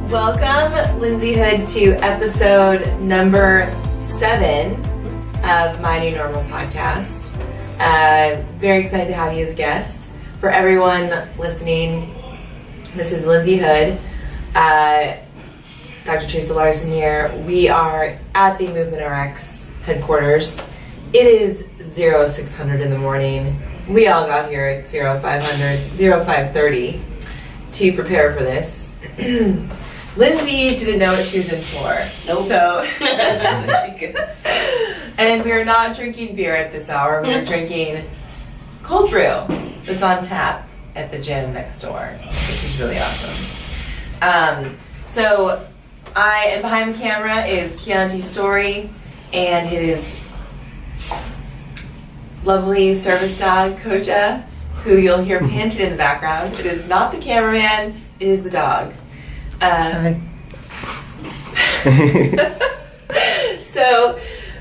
Welcome, Lindsay Hood, to episode number 7 of My New Normal podcast. Very excited to have you as a guest. For everyone listening, this is Lindsay Hood. Dr. Teresa Larson here. We are at the Movement RX headquarters. It is 0600 in the morning. We all got here at 0530 to prepare for this. Lindsay didn't know what she was in for. Nope. So, and we are not drinking beer at this hour. We are drinking cold brew that's on tap at the gym next door, which is really awesome. So, and behind the camera is Chianti Story and his lovely service dog, Koja, who you'll hear panting in the background. It is not the cameraman, it is the dog. So,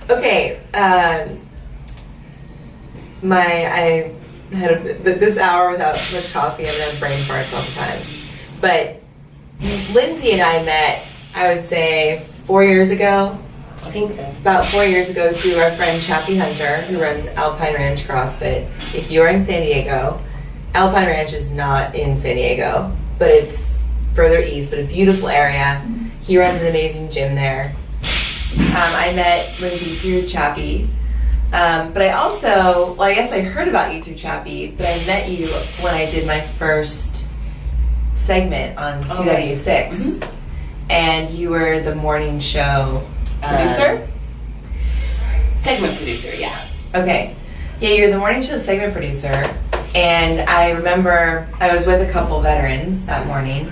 okay, I had this hour without much coffee. I'm gonna have brain farts all the time. But Lindsay and I met, I would say, 4 years ago. I think so. About 4 years ago through our friend Chappie Hunter, who runs Alpine Ranch CrossFit. If you're in San Diego, Alpine Ranch is not in San Diego, but it's further east, but a beautiful area. He runs an amazing gym there. I met Lindsay through Chappie, but I also, well, I guess I heard about you through Chappie, but I met you when I did my first segment on CW6, mm-hmm. And you were the morning show producer? Segment producer, yeah. Okay. Yeah, you're the morning show segment producer, and I remember I was with a couple veterans that morning,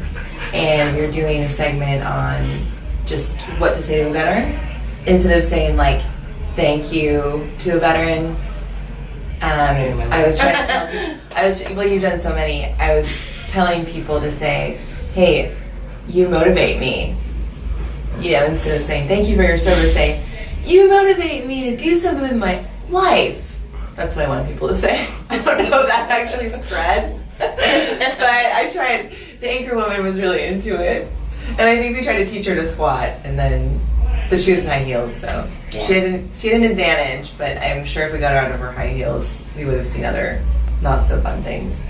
and we were doing a segment on just what to say to a veteran. Instead of saying, like, thank you to a veteran, I was trying to tell people, well, you've done so many, I was telling people to say, hey, you motivate me. You know, instead of saying, thank you for your service, say, you motivate me to do something with my life. That's what I want people to say. I don't know if that actually spread. But I tried. The anchor woman was really into it. And I think we tried to teach her to squat, but she was in high heels, so yeah. She had an advantage, but I'm sure if we got her out of her high heels, we would have seen other not so fun things.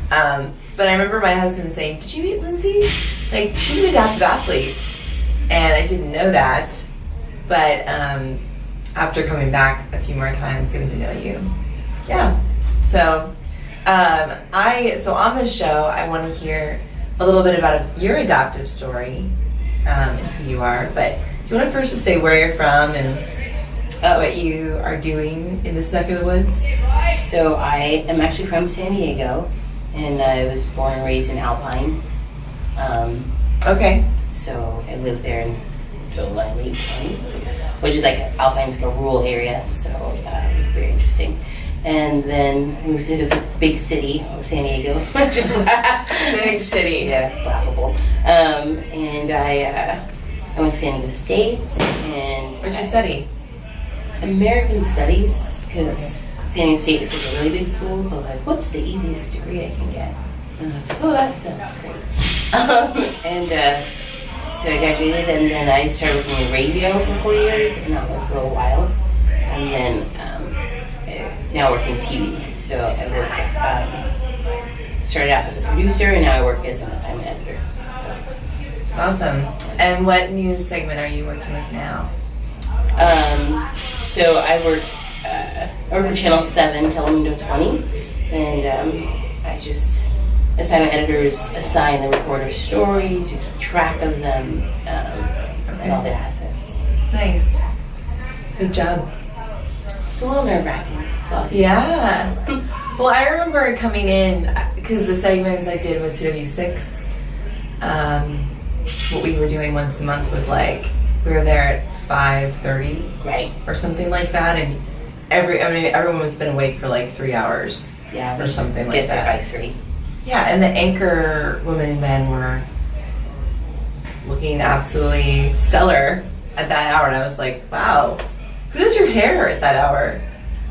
But I remember my husband saying, did you meet Lindsay? Like, she's an adaptive athlete. And I didn't know that, but after coming back a few more times, getting to know you. Yeah. So, so on this show, I want to hear a little bit about your adoptive story and who you are. But do you want to first just say where you're from and what you are doing in this neck of the woods? So I am actually from San Diego, and I was born and raised in Alpine. Okay. So I lived there until my late 20s, which is like Alpine's like a rural area, so very interesting. And then moved to the big city of San Diego. Just big city. Yeah, laughable. And I went to San Diego State. And what'd you study? American Studies, because San Diego State is like a really big school, so I was like, what's the easiest degree I can get? And I was like, oh, that's great. So I graduated, and then I started working in radio for 4 years, and that was a little wild. And then now I work in TV. So I started out as a producer, and now I work as an assignment editor. It's awesome. And what news segment are you working with now? So I work for Channel 7, Telemundo 20, and assignment editors assign the reporters stories, you keep track of them, and all their assets. Nice. Good job. It's a little nerve-wracking. Yeah. Well, I remember coming in, because the segments I did with CW6, what we were doing once a month was like, we were there at 5:30, right, or something like that, and everyone was been awake for like 3 hours, or something like that. Get there by 3. Yeah, and the anchor women and men were looking absolutely stellar at that hour, and I was like, wow, who does your hair at that hour?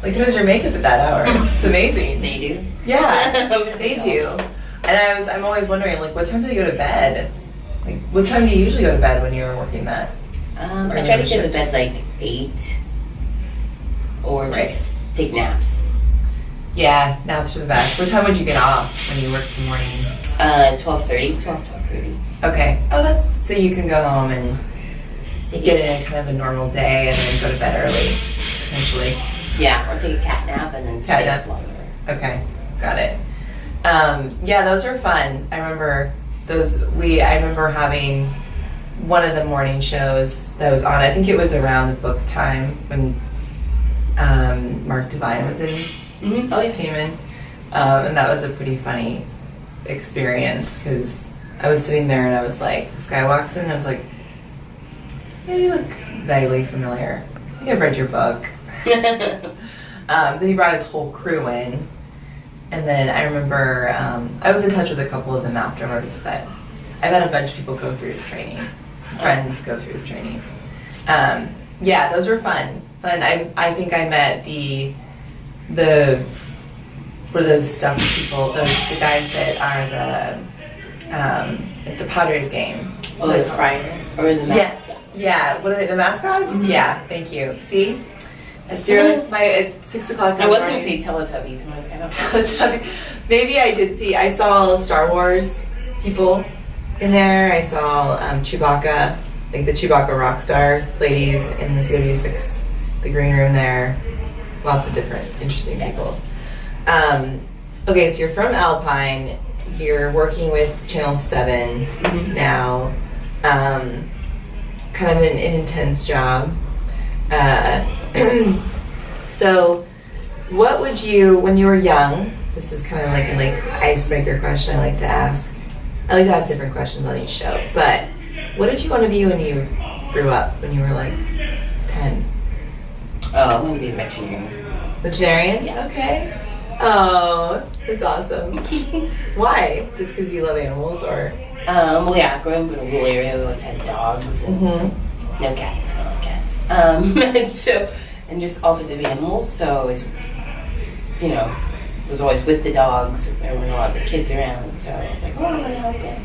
Like, who does your makeup at that hour? It's amazing. They do. Yeah, they do. And I'm always wondering, like, what time do they go to bed? Like, what time do you usually go to bed when you were working that? I try to get to bed like 8, or just take naps. Yeah, naps are the best. What time would you get off when you work in the morning? 12:30. Okay. Oh, that's so you can go home and get in kind of a normal day and then go to bed early, essentially. Yeah, or take a cat nap and then stay up longer. Okay, got it. Yeah, those are fun. I remember those. I remember having one of the morning shows that was on. I think it was around the book time when Mark Devine was in. Mm-hmm. Oh, yeah. Came in, and that was a pretty funny experience because I was sitting there and I was like, this guy walks in and I was like, hey, you look vaguely familiar. I think I've read your book. Then he brought his whole crew in, and then I remember I was in touch with a couple of them afterwards, but I've had a bunch of people go through his training, friends go through his training. Yeah, those were fun. I think I met the what are those stuff people, the guys that are at the Padres game. Oh, the Friar or the mascot. Yeah. What are they? The mascots? Mm-hmm. Yeah. Thank you. See. At 6 o'clock in the morning. I was going to say Teletubbies. I don't Teletubbies. Maybe I did see. I saw Star Wars people in there. I saw Chewbacca, like the Chewbacca rock star ladies in the CW6, the green room there. Lots of different interesting people. Okay, so you're from Alpine. You're working with Channel 7 now. Kind of an intense job. So what would you, when you were young, this is kind of like an icebreaker question I like to ask. I like to ask different questions on each show, but what did you want to be when you grew up, when you were like 10? Oh, I want to be a veterinarian. Veterinarian? Yeah. Okay. Oh, that's awesome. Why? Just because you love animals, or? Well, yeah, growing up in a rural area, we always had dogs and no cats. I love cats. And just all sorts of animals. So it's, was always with the dogs. There weren't a lot of the kids around, so I was like, oh, I want to help them.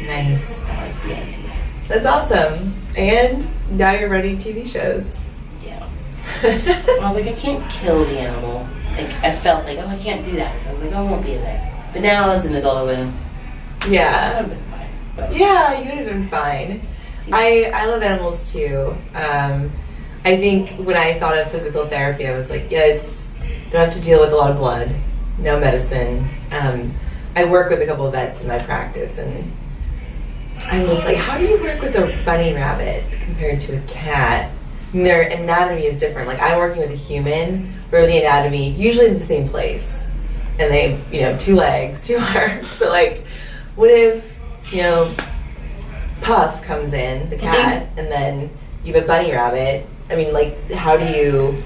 Nice. That was the idea. That's awesome. And now you're writing TV shows. Yeah. I was like, I can't kill the animal. Like, I felt like, oh, I can't do that. So I was like, oh, I won't be a vet. But now as an adult, I would have. Yeah. I would have been fine. But yeah, you would have been fine. I love animals too. I think when I thought of physical therapy, I was like, yeah, don't have to deal with a lot of blood, no medicine. I work with a couple of vets in my practice, and I'm just like, how do you work with a bunny rabbit compared to a cat? I mean, their anatomy is different. Like, I'm working with a human, where the anatomy usually in the same place, and they, 2 legs, 2 arms. But like, what if, Puff comes in, the cat, and then you have a bunny rabbit? I mean, like, how do you,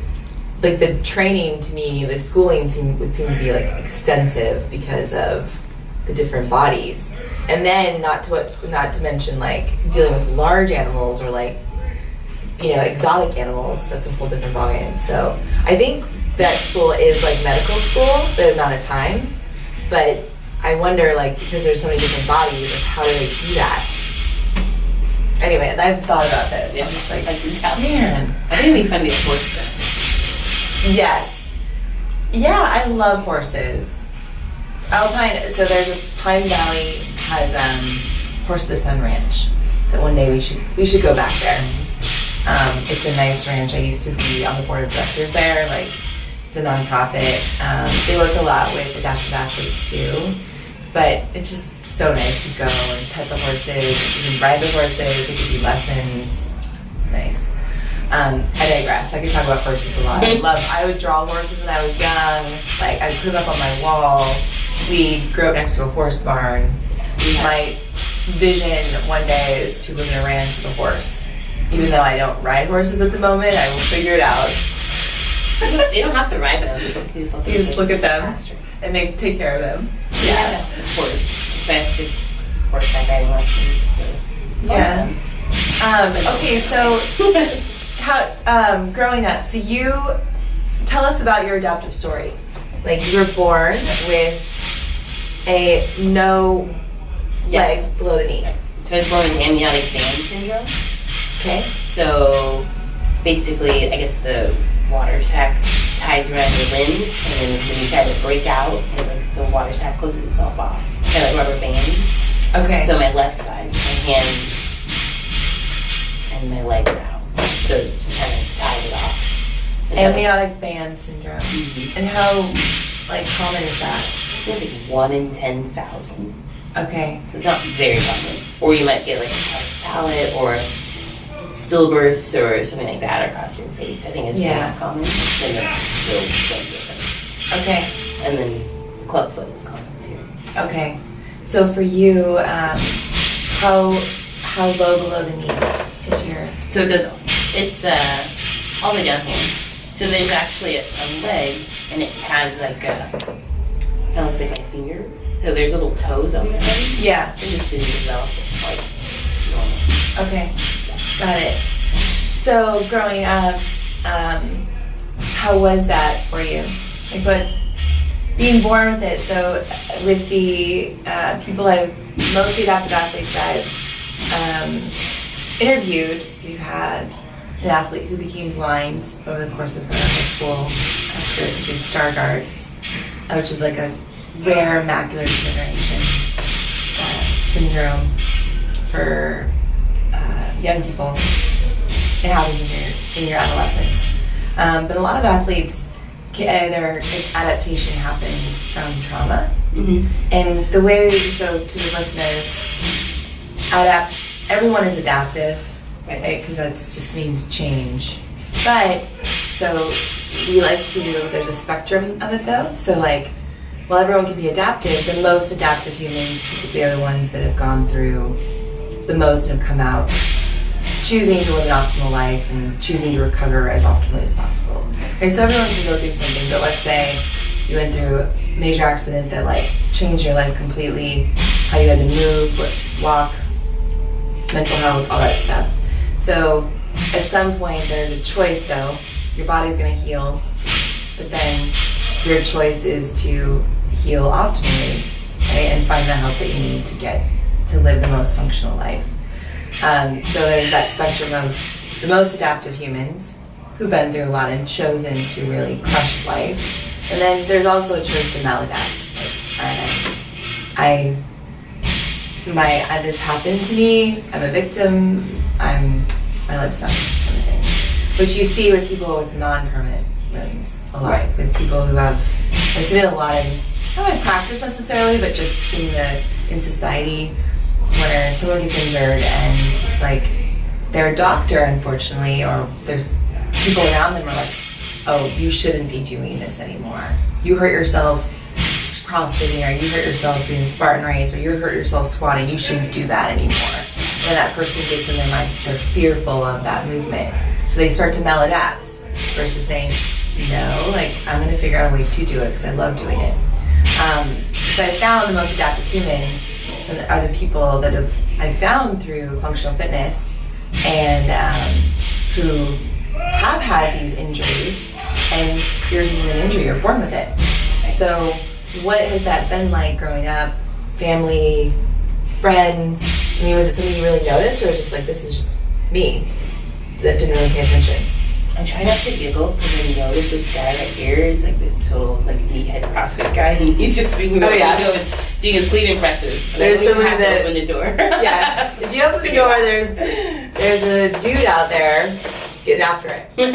like, the training to me, the schooling would seem to be like extensive because of the different bodies, and then not to mention like dealing with large animals or like exotic animals. That's a whole different ballgame. So I think vet school is like medical school, the amount of time, but I wonder, like, because there's so many different bodies, like, how do they do that? Anyway, I've thought about this. Yeah, I'm just like, I can tell. Man, I think it'd be fun to get horse though. yes. Yeah, I love horses. Alpine, so there's Pine Valley has Horse of the Sun Ranch that one day we should go back there. It's a nice ranch. I used to be on the board of directors there. Like, it's a nonprofit. They work a lot with adaptive athletes too. But it's just so nice to go and pet the horses. You can ride the horses. They give you lessons. It's nice. I digress. I could talk about horses a lot. I would draw horses when I was young. Like, I'd put them up on my wall. We grew up next to a horse barn. My vision one day is to live in a ranch with a horse. Even though I don't ride horses at the moment, I will figure it out. They don't have to ride them. You just look at them and they take care of them. Yeah, of course. I have to horseback riding lessons. Yeah. Okay, so how growing up? So you tell us about your adoptive story. Like, you were born with no leg below the knee. So I was born with amniotic band syndrome. Okay. So basically, I guess the water sac ties around your limbs, and then when you try to break out, the water sac closes itself off, kind of like rubber band. Okay. So my left side, my hands and my leg are out. So it just kind of tied it off. Amniotic band syndrome. Mm-hmm. And how common is that? I think it's like 1 in 10,000. Okay. So it's not very common. Or you might get like a palate or stillbirths or something like that across your face. I think it's really common. And then Okay. And then club foot is common too. Okay. So for you, how low below the knee is your? So it goes. It's all the way down here. So there's actually a leg, and it has like kind of looks like my finger. So there's little toes on that leg. Yeah. It just didn't develop like normal. Okay. Got it. So growing up, how was that for you? Like what? Being born with it. So with the people most of the adaptive athletes I've interviewed, we've had an athlete who became blind over the course of her high school after she had Stargardt's, which is like a rare macular degeneration syndrome for young people. It happens in your adolescence. But a lot of athletes, their adaptation happened from trauma. Mm-hmm. And the way, so to the listeners, everyone is adaptive, right? Because that just means change. But, so we like to, there's a spectrum of it though. So while everyone can be adaptive, the most adaptive humans typically are the ones that have gone through the most and have come out choosing to live an optimal life and choosing to recover as optimally as possible. And so everyone can go through something, but let's say you went through a major accident that changed your life completely, how you had to move, walk, mental health, all that stuff. So at some point there's a choice though. Your body's going to heal, but then your choice is to heal optimally, right? And find the help that you need to live the most functional life. So there's that spectrum of the most adaptive humans who've been through a lot and chosen to really crush life. And then there's also a choice to maladapt. This happened to me, I'm a victim, my life sucks kind of thing. Which you see with people with non-permanent wounds a lot. Right. With people who I've seen a lot in, not in practice necessarily, but just in society, where someone gets injured and it's their doctor, unfortunately, or there's people around them are oh, you shouldn't be doing this anymore. You hurt yourself cross-fitting, or you hurt yourself doing the Spartan race, or you hurt yourself squatting, you shouldn't do that anymore. And that person gets in their mind, they're fearful of that movement. So they start to maladapt versus saying, no, I'm going to figure out a way to do it because I love doing it. So I found the most adaptive humans are the people that I've found through functional fitness and who have had these injuries, and yours isn't an injury, you're born with it. So what has that been like growing up? Family, friends? I mean, was it something you really noticed, or was it just this is just me that didn't really pay attention? I try not to giggle because I know that this guy right here is this total meathead CrossFit guy, and he's just being doing his clean and presses. There's somebody that open the door. Yeah, if you open the door, there's a dude out there getting after it. You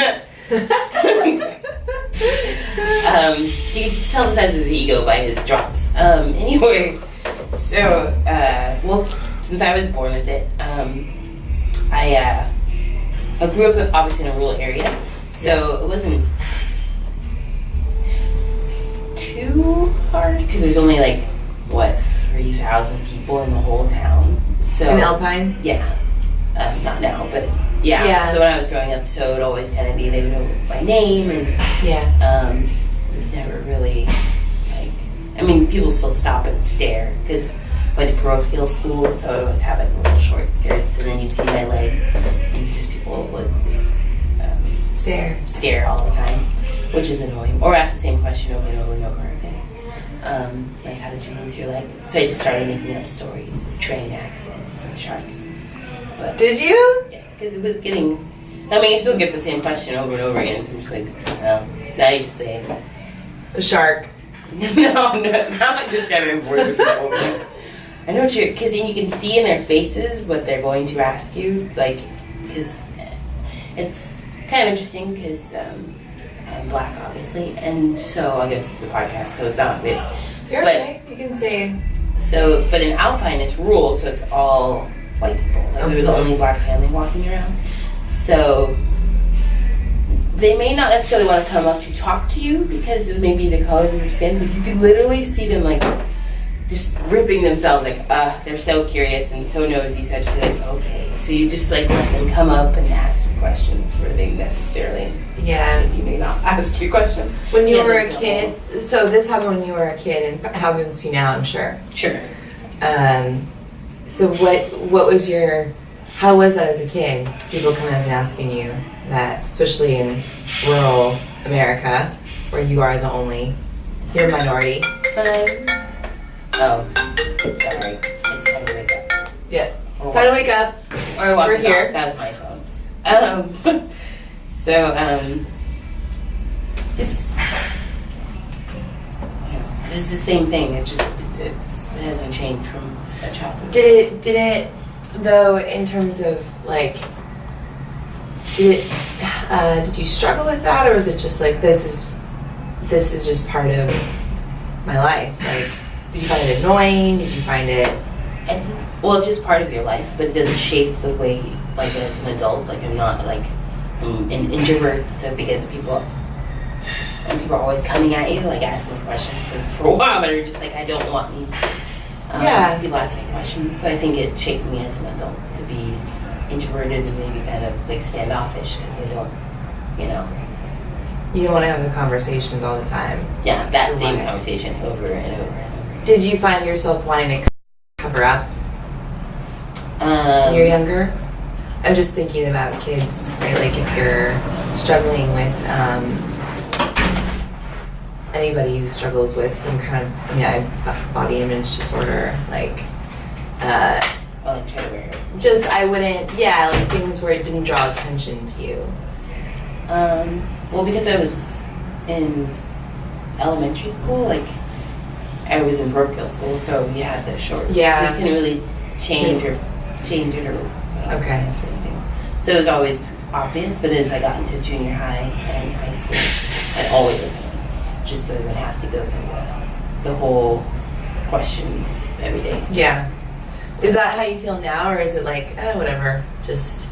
can tell the size of his ego by his drops. Anyway, so since I was born with it, I grew up obviously in a rural area, so it wasn't too hard because there's only 3,000 people in the whole town. So in Alpine? Yeah. Not now, but yeah. So when I was growing up, so it would always kind of be they would know my name, and it was never really people still stop and stare because I went to parochial school, so I always have little short skirts, and then you'd see my leg, and just people would just stare all the time, which is annoying, or ask the same question over and over and over again. Like, how did you lose your leg? So I just started making up stories, train accidents, and sharks. But, Did you? yeah, because it was getting. I mean, I still get the same question over and over again. So I'm just like, now you just say, The shark. no, now I just kind of avoid with people. I know what you're, because you can see in their faces what they're going to ask you, like, because it's kind of interesting because I'm black, obviously, and so I guess it's the podcast, so it's obvious. You're okay. You can say. So, but in Alpine, it's rural, so it's all white people. Like, we were the only black family walking around. So, they may not necessarily want to come up to talk to you because of maybe the color of your skin, but you can literally see them, like, just ripping themselves, like, they're so curious and so nosy, so I just be like, okay. So you just, like, let them come up and ask you questions where they necessarily, you may not ask you questions. When you were a kid, so this happened when you were a kid and happens to you now, I'm sure. Sure. So what was how was that as a kid? People coming up and asking you that, especially in rural America, where you are you're a minority. Oh, sorry. It's time to wake up. Yeah. Time to wake up. Or We're here. That's my phone. Just, it's the same thing. It hasn't changed from a childhood. Did it though, in terms of like, did you struggle with that, or was it just like this is just part of my life? Like, did you find it annoying? Did you find it? Well, it's just part of your life, but it doesn't shape the way, like, as an adult. Like, I'm not, like, I'm an introvert, so because people are always coming at you, like, asking questions. And for a while, they were just like, I don't want people asking questions. So I think it shaped me as an adult to be introverted and maybe kind of, like, standoffish because I don't, You don't want to have the conversations all the time. Yeah, that same conversation over and over and over. Did you find yourself wanting to cover up when you're younger? I'm just thinking about kids, right? Like if you're struggling with anybody who struggles with some kind of body image disorder, like just I wouldn't, like things where it didn't draw attention to you. Well, because I was in elementary school, like I was in parochial school, so you had the short. Yeah. So you couldn't really change it or okay. Answer anything. So it was always obvious, but as I got into junior high and high school, I always wear pants, just so I wouldn't have to go through the whole questions every day. Yeah. Is that how you feel now, or is it like, whatever, just...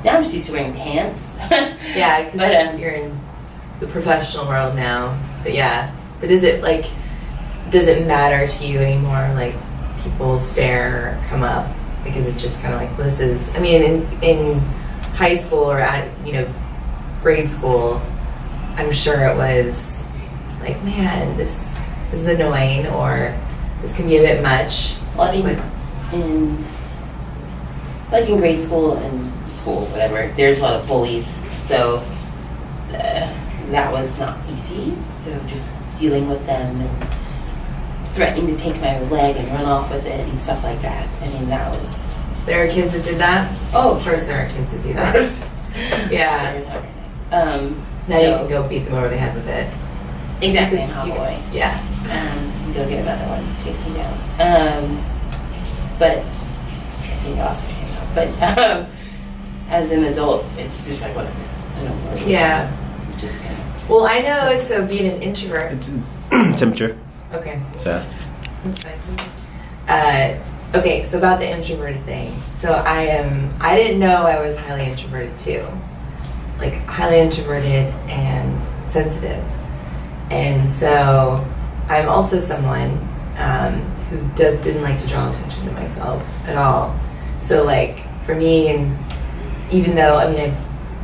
Now I'm just used to wearing pants. Yeah, because you're in the professional world now. But but does it matter to you anymore? Like people stare or come up because it's just kind of like this is. I mean, in high school or at grade school, I'm sure it was like, man, this is annoying, or this can be a bit much. Well, I mean, in grade school and school, whatever, there's a lot of bullies, so that was not easy. So just dealing with them and threatening to take my leg and run off with it and stuff like that. I mean, that was... There are kids that did that? Oh, of course there are kids that do that. Yeah. Now you can go beat them over the head with it. Exactly, and hop away. Yeah. Go get another one, chase me down. But I think also came out. But as an adult, it's just like whatever. I don't know. Yeah. Just kind of. Well, I know. So being an introvert. It's temperature. Okay. So. That's fine. Okay. So about the introverted thing. So I didn't know I was highly introverted too. Like highly introverted and sensitive. And so I'm also someone who didn't like to draw attention to myself at all. So like for me, and even though I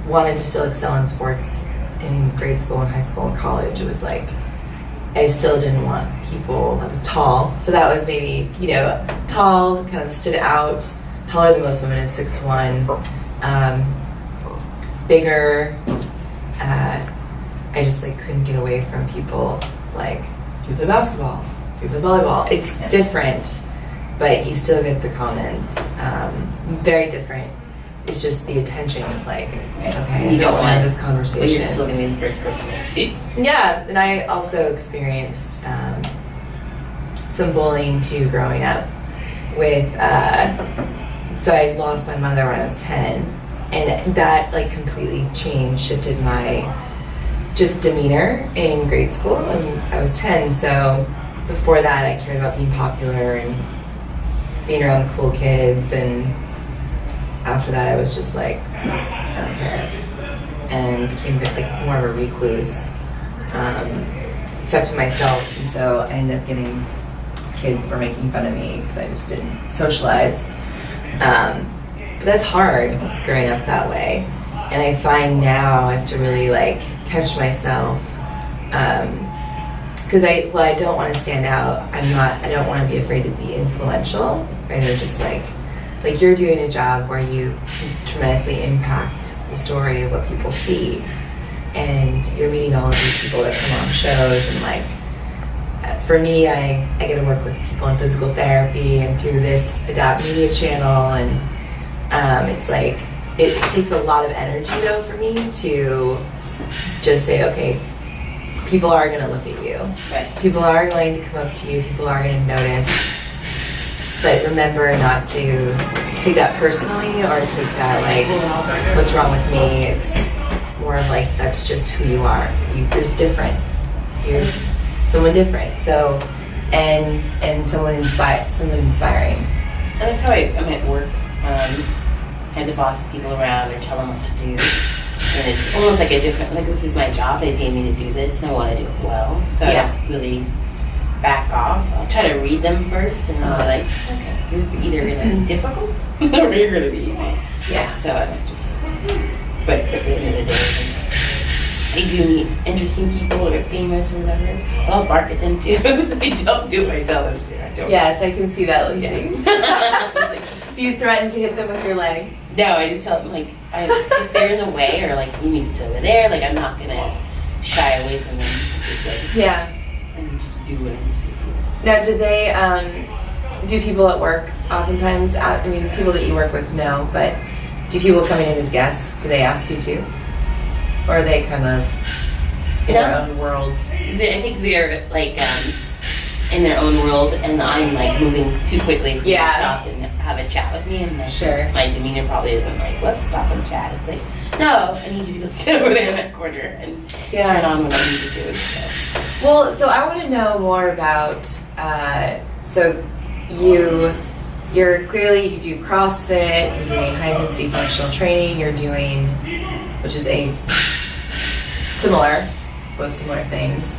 wanted to still excel in sports in grade school and high school and college, it was like I still didn't want people. I was tall, so that was maybe tall, kind of stood out. Taller than most women is 6'1". Bigger. I just couldn't get away from people do you play basketball? Do you play volleyball? It's different, but you still get the comments. Very different. It's just the attention of like, okay, You don't want have this conversation. But you're still going to be the first person to see. Yeah, and I also experienced some bullying too growing up with, so I lost my mother when I was 10, and that like completely shifted my just demeanor in grade school. I was 10, so before that I cared about being popular and being around the cool kids, and after that I was just like, I don't care, and became a bit like more of a recluse, except to myself, and so I ended up getting, kids were making fun of me because I just didn't socialize. But that's hard growing up that way, and I find now I have to really like catch myself, because I don't want to stand out. I don't want to be afraid to be influential, right? Or just like you're doing a job where you can tremendously impact the story of what people see, and you're meeting all of these people that come on shows, and like for me, I get to work with people in physical therapy and through this Adapt Media channel, and it's like it takes a lot of energy though for me to just say, okay, people are going to look at you. Right. People are going to come up to you. People are going to notice. But remember not to take that personally or take that like, what's wrong with me? It's more of like, that's just who you are. You're different. You're someone different. So, and someone inspiring. And that's how I'm at work. I had to boss people around or tell them what to do. And it's almost like a different, like this is my job, they pay me to do this, and I want to do it well. So I don't really back off. I'll try to read them first, and I'll be like, okay, you're either going to be difficult or you're going to be easy. Yeah. So I just, but at the end of the day, I do meet interesting people that are famous or whatever. I'll bark at them too if they don't do what I tell them to. I don't. Yes, I can see that, Lindsay. Yeah. Do you threaten to hit them with your leg? No, I just tell them, like, if they're in the way or, like, you need to sit over there, like, I'm not going to shy away from them. Just, like, Yeah. I need you to do what I need you to do. Now, do they, do people at work oftentimes, I mean, people that you work with know, but do people coming in as guests, do they ask you to? Or are they kind of in their own world? I think they're, like, in their own world, and I'm, like, moving too quickly for them to stop and have a chat with me, and my demeanor probably isn't like, let's stop and chat. It's like, no, I need you to go sit over there in that corner and turn on what I need to do. So. Well, so I want to know more about, so you're clearly, you do CrossFit, you're doing high intensity functional training, you're doing, which is both similar things.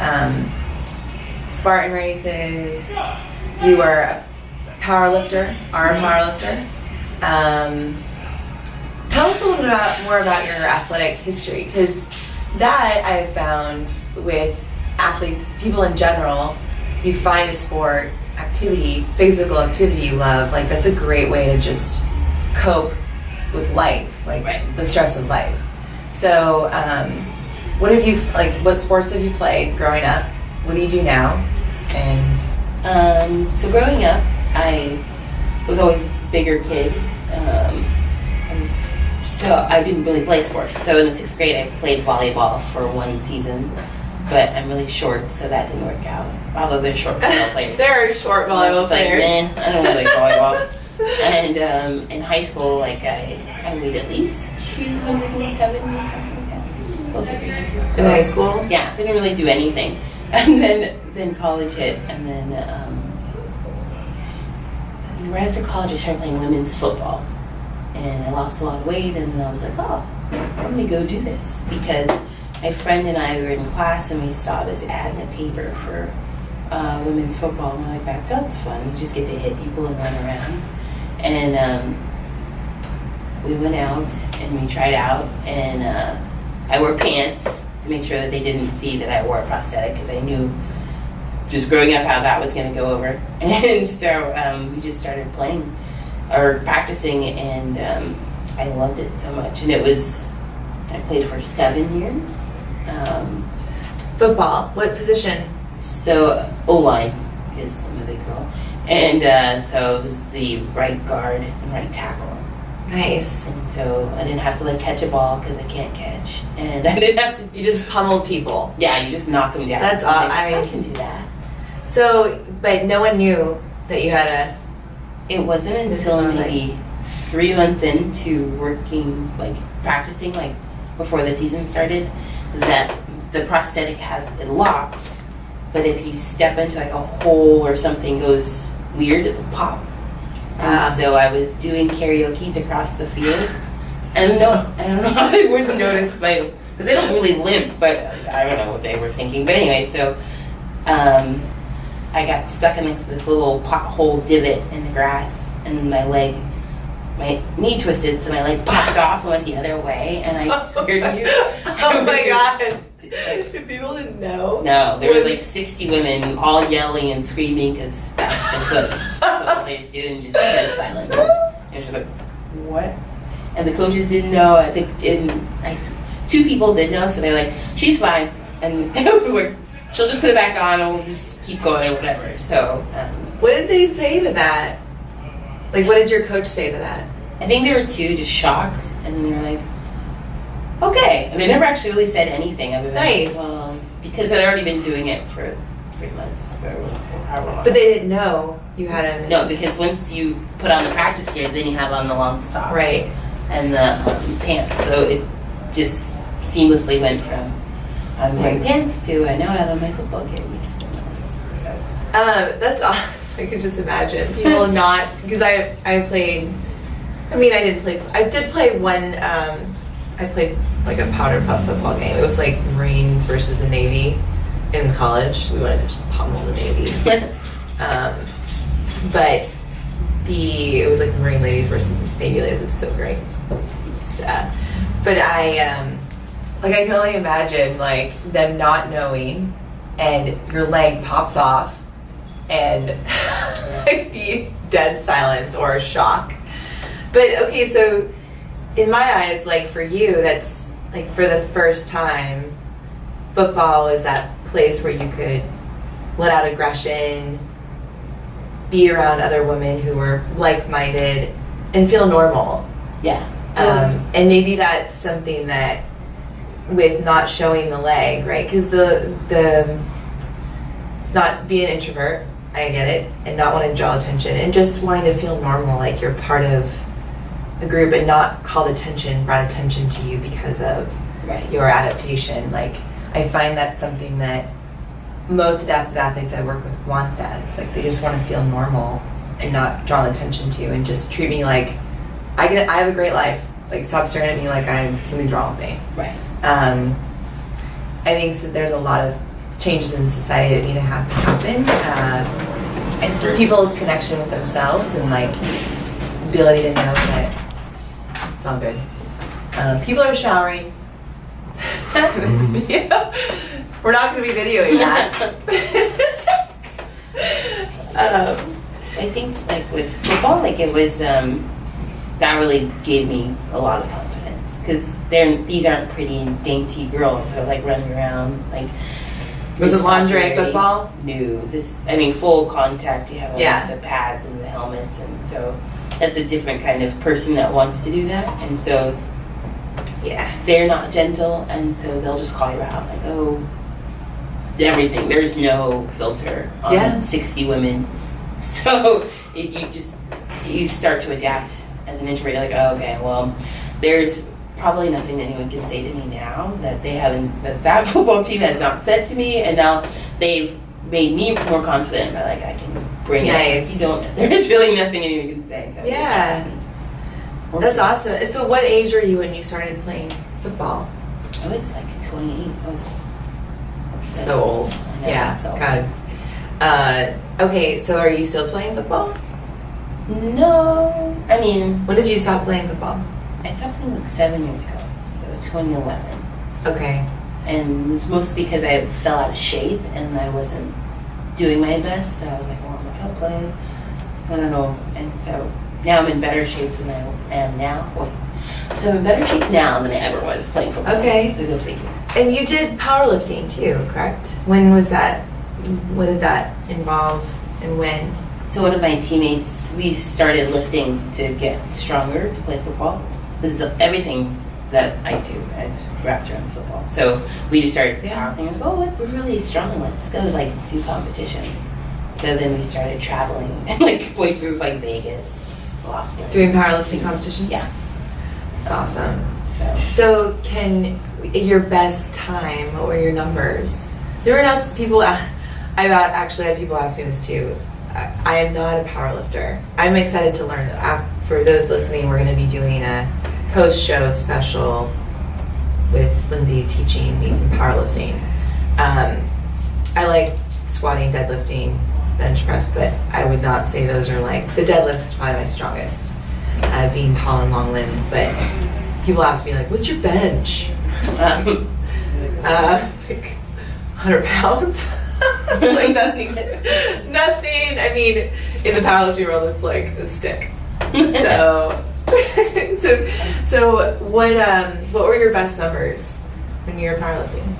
Spartan races, you are a powerlifter, arm powerlifter. Tell us a little bit more about your athletic history, because that I have found with athletes, people in general, you find a sport, activity, physical activity you love, like that's a great way to just cope with life, like the stress of life. So what sports have you played growing up? What do you do now? And so growing up, I was always a bigger kid, and so I didn't really play sports. So in the 6th grade, I played volleyball for one season, but I'm really short, so that didn't work out. Although they're short volleyball players. There are short volleyball players. Like, I don't really like volleyball. And in high school, like I weighed at least 270, something like that. Closer to 300. In high school? Yeah, so I didn't really do anything. And then college hit, and then right after college I started playing women's football, and I lost a lot of weight, and then I was like, oh, I'm gonna go do this, because my friend and I were in class and we saw this ad in the paper for women's football, and we're like, that sounds fun. You just get to hit people and run around. And we went out and we tried out, and I wore pants to make sure that they didn't see that I wore a prosthetic, because I knew just growing up how that was going to go over. And so we just started playing or practicing, and I loved it so much. And I played for 7 years. Football, what position? So O-line, because I'm a big girl. And so it was the right guard and right tackle. Nice. And so I didn't have to like catch a ball because I can't catch. And I didn't have to. You just pummeled people. Yeah, you just knock them down. That's like, I can do that. So, but no one knew that you had a. It wasn't until maybe 3 months into working, like practicing, like before the season started, that the prosthetic it locks. But if you step into like a hole or something goes weird, it'll pop. And so I was doing karaoke's across the field. I don't know how they wouldn't notice because they don't really limp, but I don't know what they were thinking. But anyway, so I got stuck in like this little pothole divot in the grass, and my knee twisted, so my leg popped off and went the other way, and I swear to you. Oh my God. People didn't know? No, there was like 60 women all yelling and screaming because that's just what players do, and just dead silence. It was just like, what? And the coaches didn't know. I think 2 people did know, so they're like, she's fine. And like, she'll just put it back on and we'll just keep going or whatever. So, what did they say to that? Like, what did your coach say to that? I think there were 2 just shocked, and then they were like, okay. And they never actually really said anything other than, nice. Well, because I'd already been doing it for 3 months, so however long. But they didn't know you had a... No, because once you put on the practice gear, then you have on the long socks. Right. And the pants. So it just seamlessly went from I'm wearing pants to I now have on my football gear. You just don't notice. So. That's awesome. I could just imagine people not... Because I played... I mean, I did play one... I played like a powder puff football game. It was like Marines versus the Navy in college. We wanted to just pummel the Navy. But it was like Marine ladies versus Navy ladies. It was so great. But I can only imagine like them not knowing, and your leg pops off, and like the dead silence or shock. But okay, so in my eyes, like for you, that's like for the first time, football is that place where you could let out aggression, be around other women who were like-minded, and feel normal. Yeah. And maybe that's something that, with not showing the leg, right? Because the not being an introvert, I get it, and not wanting to draw attention, and just wanting to feel normal, like you're part of a group, and not brought attention to you because of your adaptation. Like, I find that's something that most adaptive athletes I work with want. That it's like they just want to feel normal and not drawn attention to, and just treat me like I have a great life. Like, stop staring at me like something's wrong with me. Right. I think that there's a lot of changes in society that need to happen, and through people's connection with themselves, and like ability to know that it's all good. People are showering. This video. We're not going to be videoing that. I think like with football, like it was that really gave me a lot of confidence, because these aren't pretty and dainty girls that are like running around like. Was it lingerie football? No, full contact. You have the pads and the helmets, and so that's a different kind of person that wants to do that, and so they're not gentle, and so they'll just call you out like, oh, everything. There's no filter on 60 women, so you start to adapt as an introvert. You're like, oh, okay, well, there's probably nothing that anyone can say to me now that they haven't, that football team has not said to me, and now they've made me more confident. By like, I can bring it. You don't. There's really nothing anyone can say. That's awesome. So, what age were you when you started playing football? I was like 28. I was so old. God. Okay, so are you still playing football? No. When did you stop playing football? I stopped playing like 7 years ago, so 2011. Okay. And it was mostly because I fell out of shape and I wasn't doing my best, so I was like, well, I'm not going to play. I don't know. And so now I'm in better shape than I am now. So I'm in better shape now than I ever was playing football. Okay. So go figure. And you did powerlifting too, correct? When was that? What did that involve and when? So one of my teammates, we started lifting to get stronger to play football. This is everything that I do. I've wrapped around football. So we just started powerlifting and oh, look, we're really strong. Let's go do competitions. So then we started traveling places like Vegas, Boston. Doing powerlifting competitions? Yeah. That's awesome. So can your best time, what were your numbers? Everyone else, I've actually had people ask me this too. I am not a power lifter. I'm excited to learn that. For those listening, we're going to be doing a post-show special with Lindsay teaching me some powerlifting. I like squatting, deadlifting, bench press, but I would not say those are the deadlift is probably my strongest, being tall and long limbed. But people ask me what's your bench? 100 pounds. Nothing. I mean, in the powerlifting world, it's like a stick. So what were your best numbers when you were powerlifting?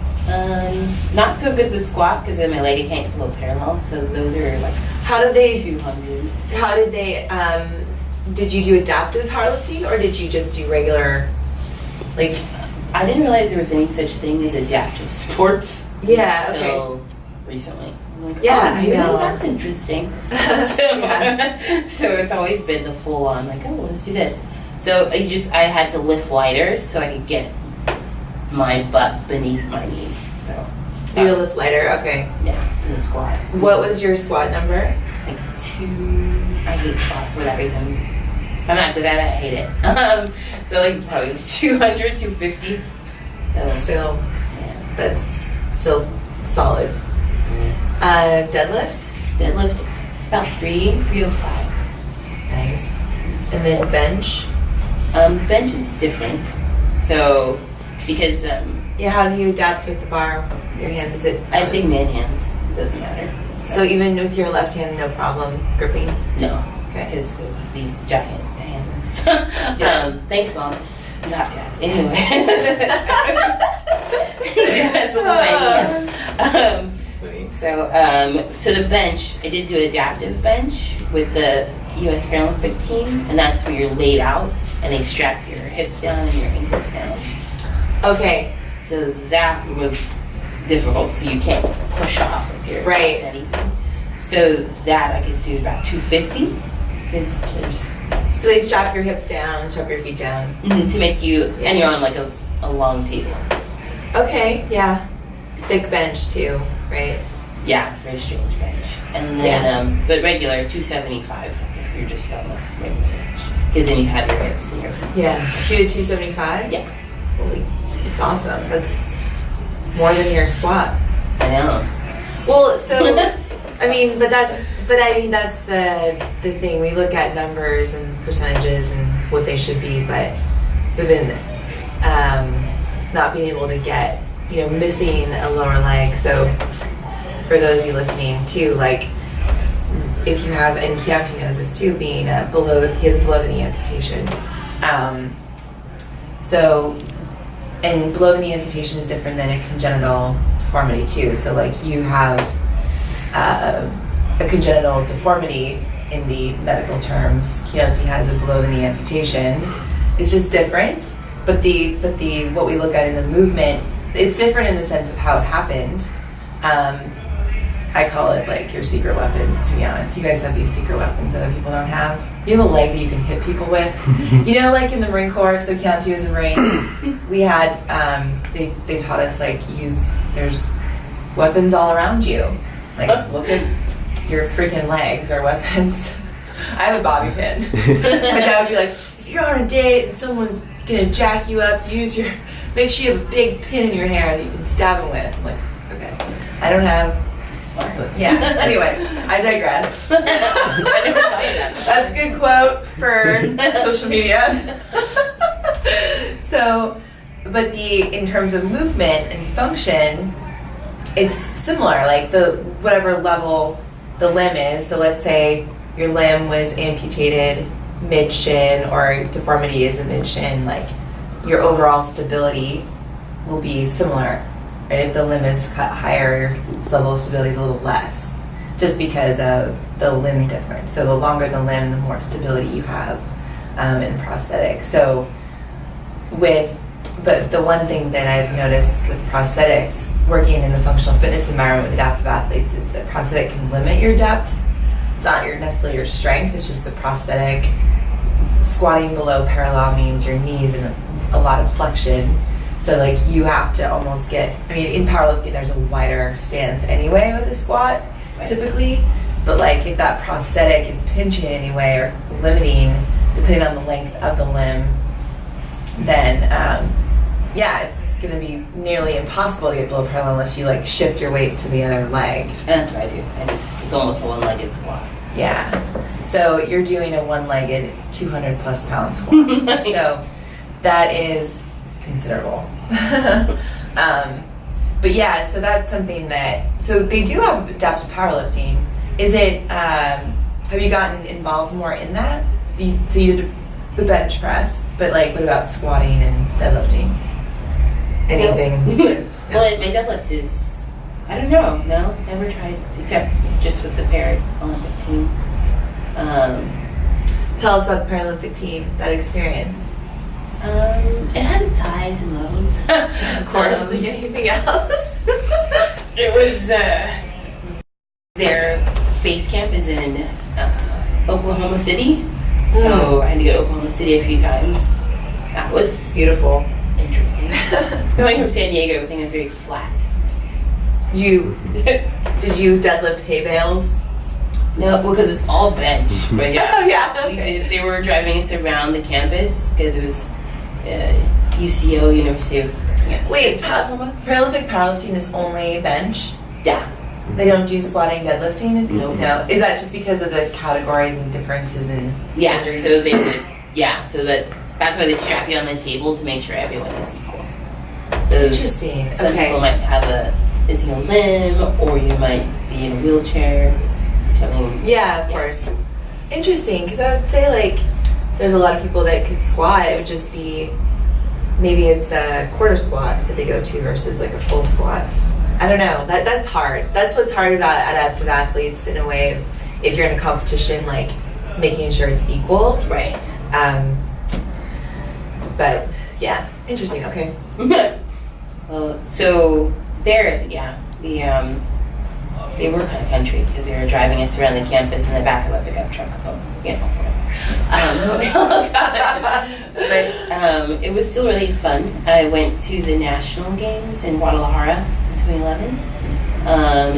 Not so good with squat because then my leg can't go parallel. So those are 200. How did they? Did you do adaptive powerlifting or did you just do regular? I didn't realize there was any such thing as adaptive sports. Yeah. Until recently. I know. That's interesting. So it's always been the full on let's do this. So I had to lift lighter so I could get my butt beneath my knees. So you lift lighter, okay. Yeah, in the squat. What was your squat number? 2. I hate squat for that reason. I'm not good at it. I hate it. So probably 200, 250. So still, yeah, that's still solid. Deadlift about 305. Nice. And then bench. Bench is different. So because how do you adapt with the bar? Your hands, is it? I have big man hands. It doesn't matter. So even with your left hand, no problem gripping. No. Okay. Because of these giant hands. Thanks, Mom. Not Dad. Anyway. So the bench, I did do adaptive bench with the U.S. Paralympic team, and that's where you're laid out, and they strap your hips down and your ankles down. Okay. So that was difficult, so you can't push off with your anything. So that I could do about 250. So they strap your hips down, strap your feet down. To make you, and you're on a long table. Okay, yeah. Thick bench too, right? Yeah, very strange bench. And then, but regular 275 if you're just on the regular bench. Because then you have your hips and your feet. Yeah, 2 to 275? Yeah. Holy, it's awesome. That's more than your squat. I know. Well, so that's the thing. We look at numbers and percentages and what they should be, but we've been not being able to get, missing a lower leg. So for those of you listening too, if you have, and Keontae knows this too, being he has a below the knee amputation. And below the knee amputation is different than a congenital deformity too. So you have a congenital deformity in the medical terms. Keontae has a below the knee amputation. It's just different. But the what we look at in the movement, it's different in the sense of how it happened. I call it your secret weapons, to be honest. You guys have these secret weapons that other people don't have. You have a leg that you can hit people with. In the Marine Corps, so Keontae was in Marine, we had, they taught us, there's weapons all around you. Look at your freaking legs are weapons. I have a bobby pin. My dad would be like, if you're on a date and someone's gonna jack you up, make sure you have a big pin in your hair that you can stab them with. I'm like, okay. I don't have... Yeah. Anyway, I digress. That's a good quote for social media. So, but in terms of movement and function, it's similar. Whatever level the limb is. So let's say your limb was amputated mid-shin or deformity is a mid-shin. Your overall stability will be similar. right? If the limb is cut higher, the level of stability is a little less, just because of the limb difference. So the longer the limb, the more stability you have in prosthetics. So but the one thing that I've noticed with prosthetics, working in the functional fitness environment with adaptive athletes, is that prosthetic can limit your depth. It's not necessarily your strength, it's just the prosthetic. Squatting below parallel means your knees in a lot of flexion. So like you have to almost get, I mean, in powerlifting there's a wider stance anyway with a squat, typically. But like if that prosthetic is pinching in any way or limiting, depending on the length of the limb, then it's going to be nearly impossible to get below parallel unless you like shift your weight to the other leg. And that's what I do. It's almost a one-legged squat. Yeah. So you're doing a one-legged 200 plus pound squat. So that is considerable. But yeah, so that's something so they do have adaptive powerlifting. Is it, have you gotten involved more in that? So you did the bench press, but like what about squatting and deadlifting? Anything? No. Well, my deadlift is, I don't know, no, never tried, except just with the Paralympic team. Tell us about the Paralympic team, that experience. It had its highs and lows. Of course, like anything else. It was, their base camp is in Oklahoma City. So I had to go to Oklahoma City a few times. That was beautiful. Interesting. Going from San Diego, everything was very flat. Did you deadlift hay bales? No, because it's all bench. But yeah, oh, yeah, okay. They were driving us around the campus because it was UCO, University of. Wait, Paralympic powerlifting is only bench? Yeah. They don't do squatting, deadlifting? No. No. Is that just because of the categories and differences in injuries? So they would. Yeah, so that's why they strap you on the table to make sure everyone is equal. So interesting. Some people might have a missing a limb, or you might be in a wheelchair. Something. Yeah, of course. Interesting, because I would say like there's a lot of people that could squat. It would just be maybe it's a quarter squat that they go to versus like a full squat. I don't know. That's hard. That's what's hard about adaptive athletes in a way. If you're in a competition, like making sure it's equal. Right. But yeah, interesting. Okay. So there, they were kind of country because they were driving us around the campus in the back of a pickup truck. But it was still really fun. I went to the national games in Guadalajara in 2011,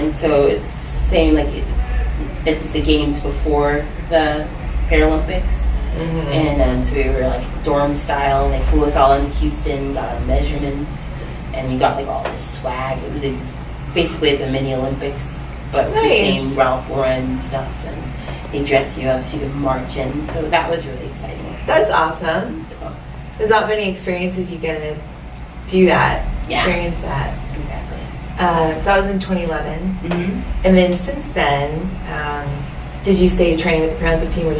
and so it's same like it's the games before the Paralympics. Mm-hmm. And so we were like dorm style, and they flew us all into Houston, got our measurements, and you got like all this swag. It was basically at the mini Olympics, but with the same Ralph Lauren stuff, and they dress you up so you can march in. So that was really exciting. That's awesome. There's not many experiences you get to do that, experience that. Exactly. So that was in 2011, mm-hmm. And then since then, did you stay training with the Paralympic team, or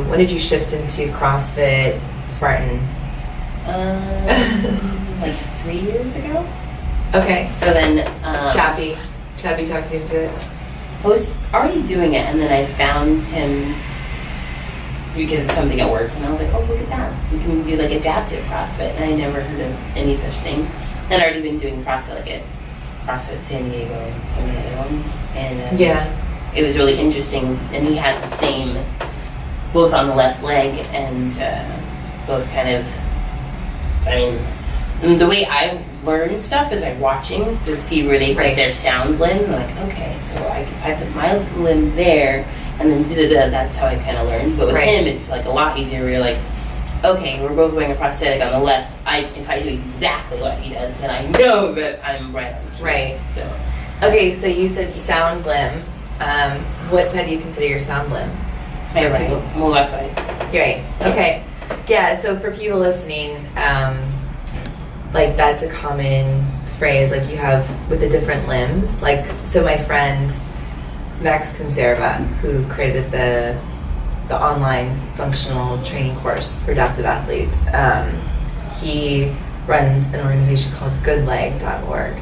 when did you shift into CrossFit, Spartan? Like 3 years ago. Okay. So then, Chappie talked you into it. I was already doing it, and then I found him because of something at work, and I was like, oh, look at that. We can do like adaptive CrossFit, and I never heard of any such thing. Then I'd already been doing CrossFit, like at CrossFit San Diego and some of the other ones. And it was really interesting, and he has the same, both on the left leg, and both kind of, the way I learn stuff is by watching to see where they put their sound limb. I'm like, okay, so if I put my limb there, and then that's how I kind of learned. But with him, it's like a lot easier where you're like, okay, we're both wearing a prosthetic on the left. If I do exactly what he does, then I know that I'm right on the right. So, okay, so you said sound limb. What side do you consider your sound limb? My right. Well, that's right. You're right. Okay. Yeah, so for people listening, like that's a common phrase, like you have with the different limbs. Like, so my friend Max Conserva, who created the online functional training course for adaptive athletes, he runs an organization called goodleg.org.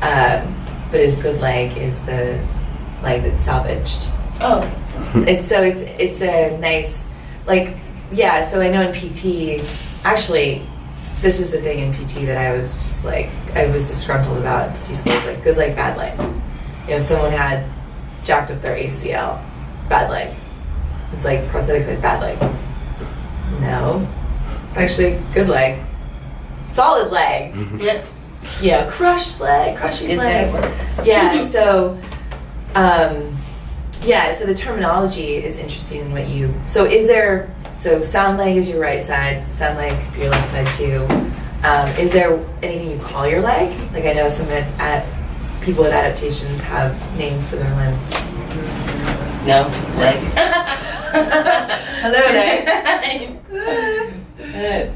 but his good leg is the leg that's salvaged. Oh. It's a nice, like, yeah, so I know in PT, actually, this is the thing in PT that I was just like, I was disgruntled about PT schools, like good leg, bad leg. You know, someone had jacked up their ACL, bad leg. It's like prosthetics like bad leg. No, actually good leg, solid leg. Yeah. Yeah, crushed leg, crushing Good leg. leg works. Yeah, so, yeah, so the terminology is interesting in what you, so sound leg is your right side, sound leg could be your left side too. Is there anything you call your leg? Like I know some people with adaptations have names for their limbs. No, leg. Hello, leg.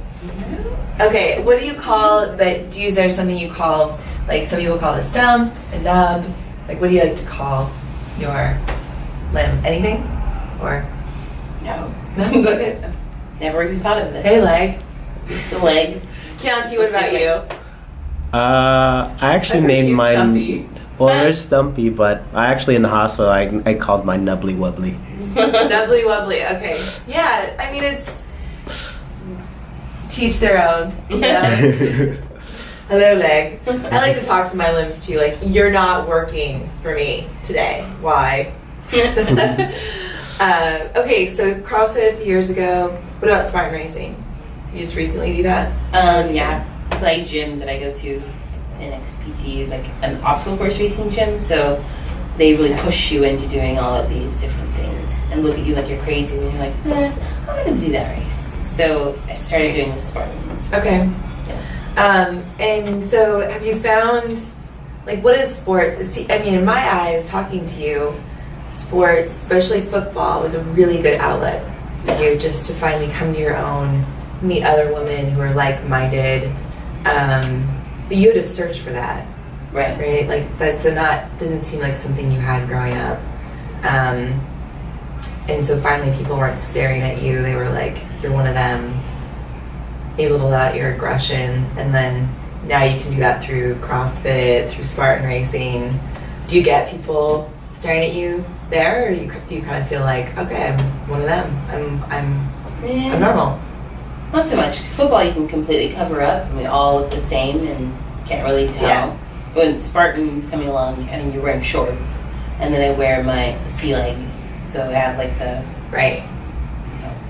Okay, what do you call, but is there something you call, like some people call it a stump, a nub, like what do you like to call your limb? Anything? Or? No. No? Okay. Never even thought of it. Hey, leg. Just a leg. Chianti, what about you? I actually I heard named you mine. Stumpy. Well, there's Stumpy, but I actually in the hospital I called mine Nubbly Wubbly. Nubbly Wubbly, okay. Yeah, I mean it's teach their own. You know? Hello, leg. I like to talk to my limbs too. Like, you're not working for me today. Why? Okay, so CrossFit a few years ago. What about Spartan racing? You just recently do that? Yeah. Like gym that I go to in XPT is like an obstacle course racing gym. So they really push you into doing all of these different things and look at you like you're crazy and you're like, I'm going to do that race. So I started doing the Spartans. Okay. Yeah. And so have you found, like, what is sports? I mean, in my eyes, talking to you, sports, especially football, was a really good outlet for you just to finally come to your own, meet other women who are like-minded. But you had to search for that, right? Like, doesn't seem like something you had growing up. And so finally people weren't staring at you. They were like, you're one of them, able to let out your aggression. And then now you can do that through CrossFit, through Spartan racing. Do you get people staring at you there, or do you kind of feel like, okay, I'm one of them. I'm normal. Not so much. Football you can completely cover up. I mean, all look the same and can't really tell. Yeah. When Spartan's coming along, I mean, you're wearing shorts, and then I wear my sea leg, so I have like the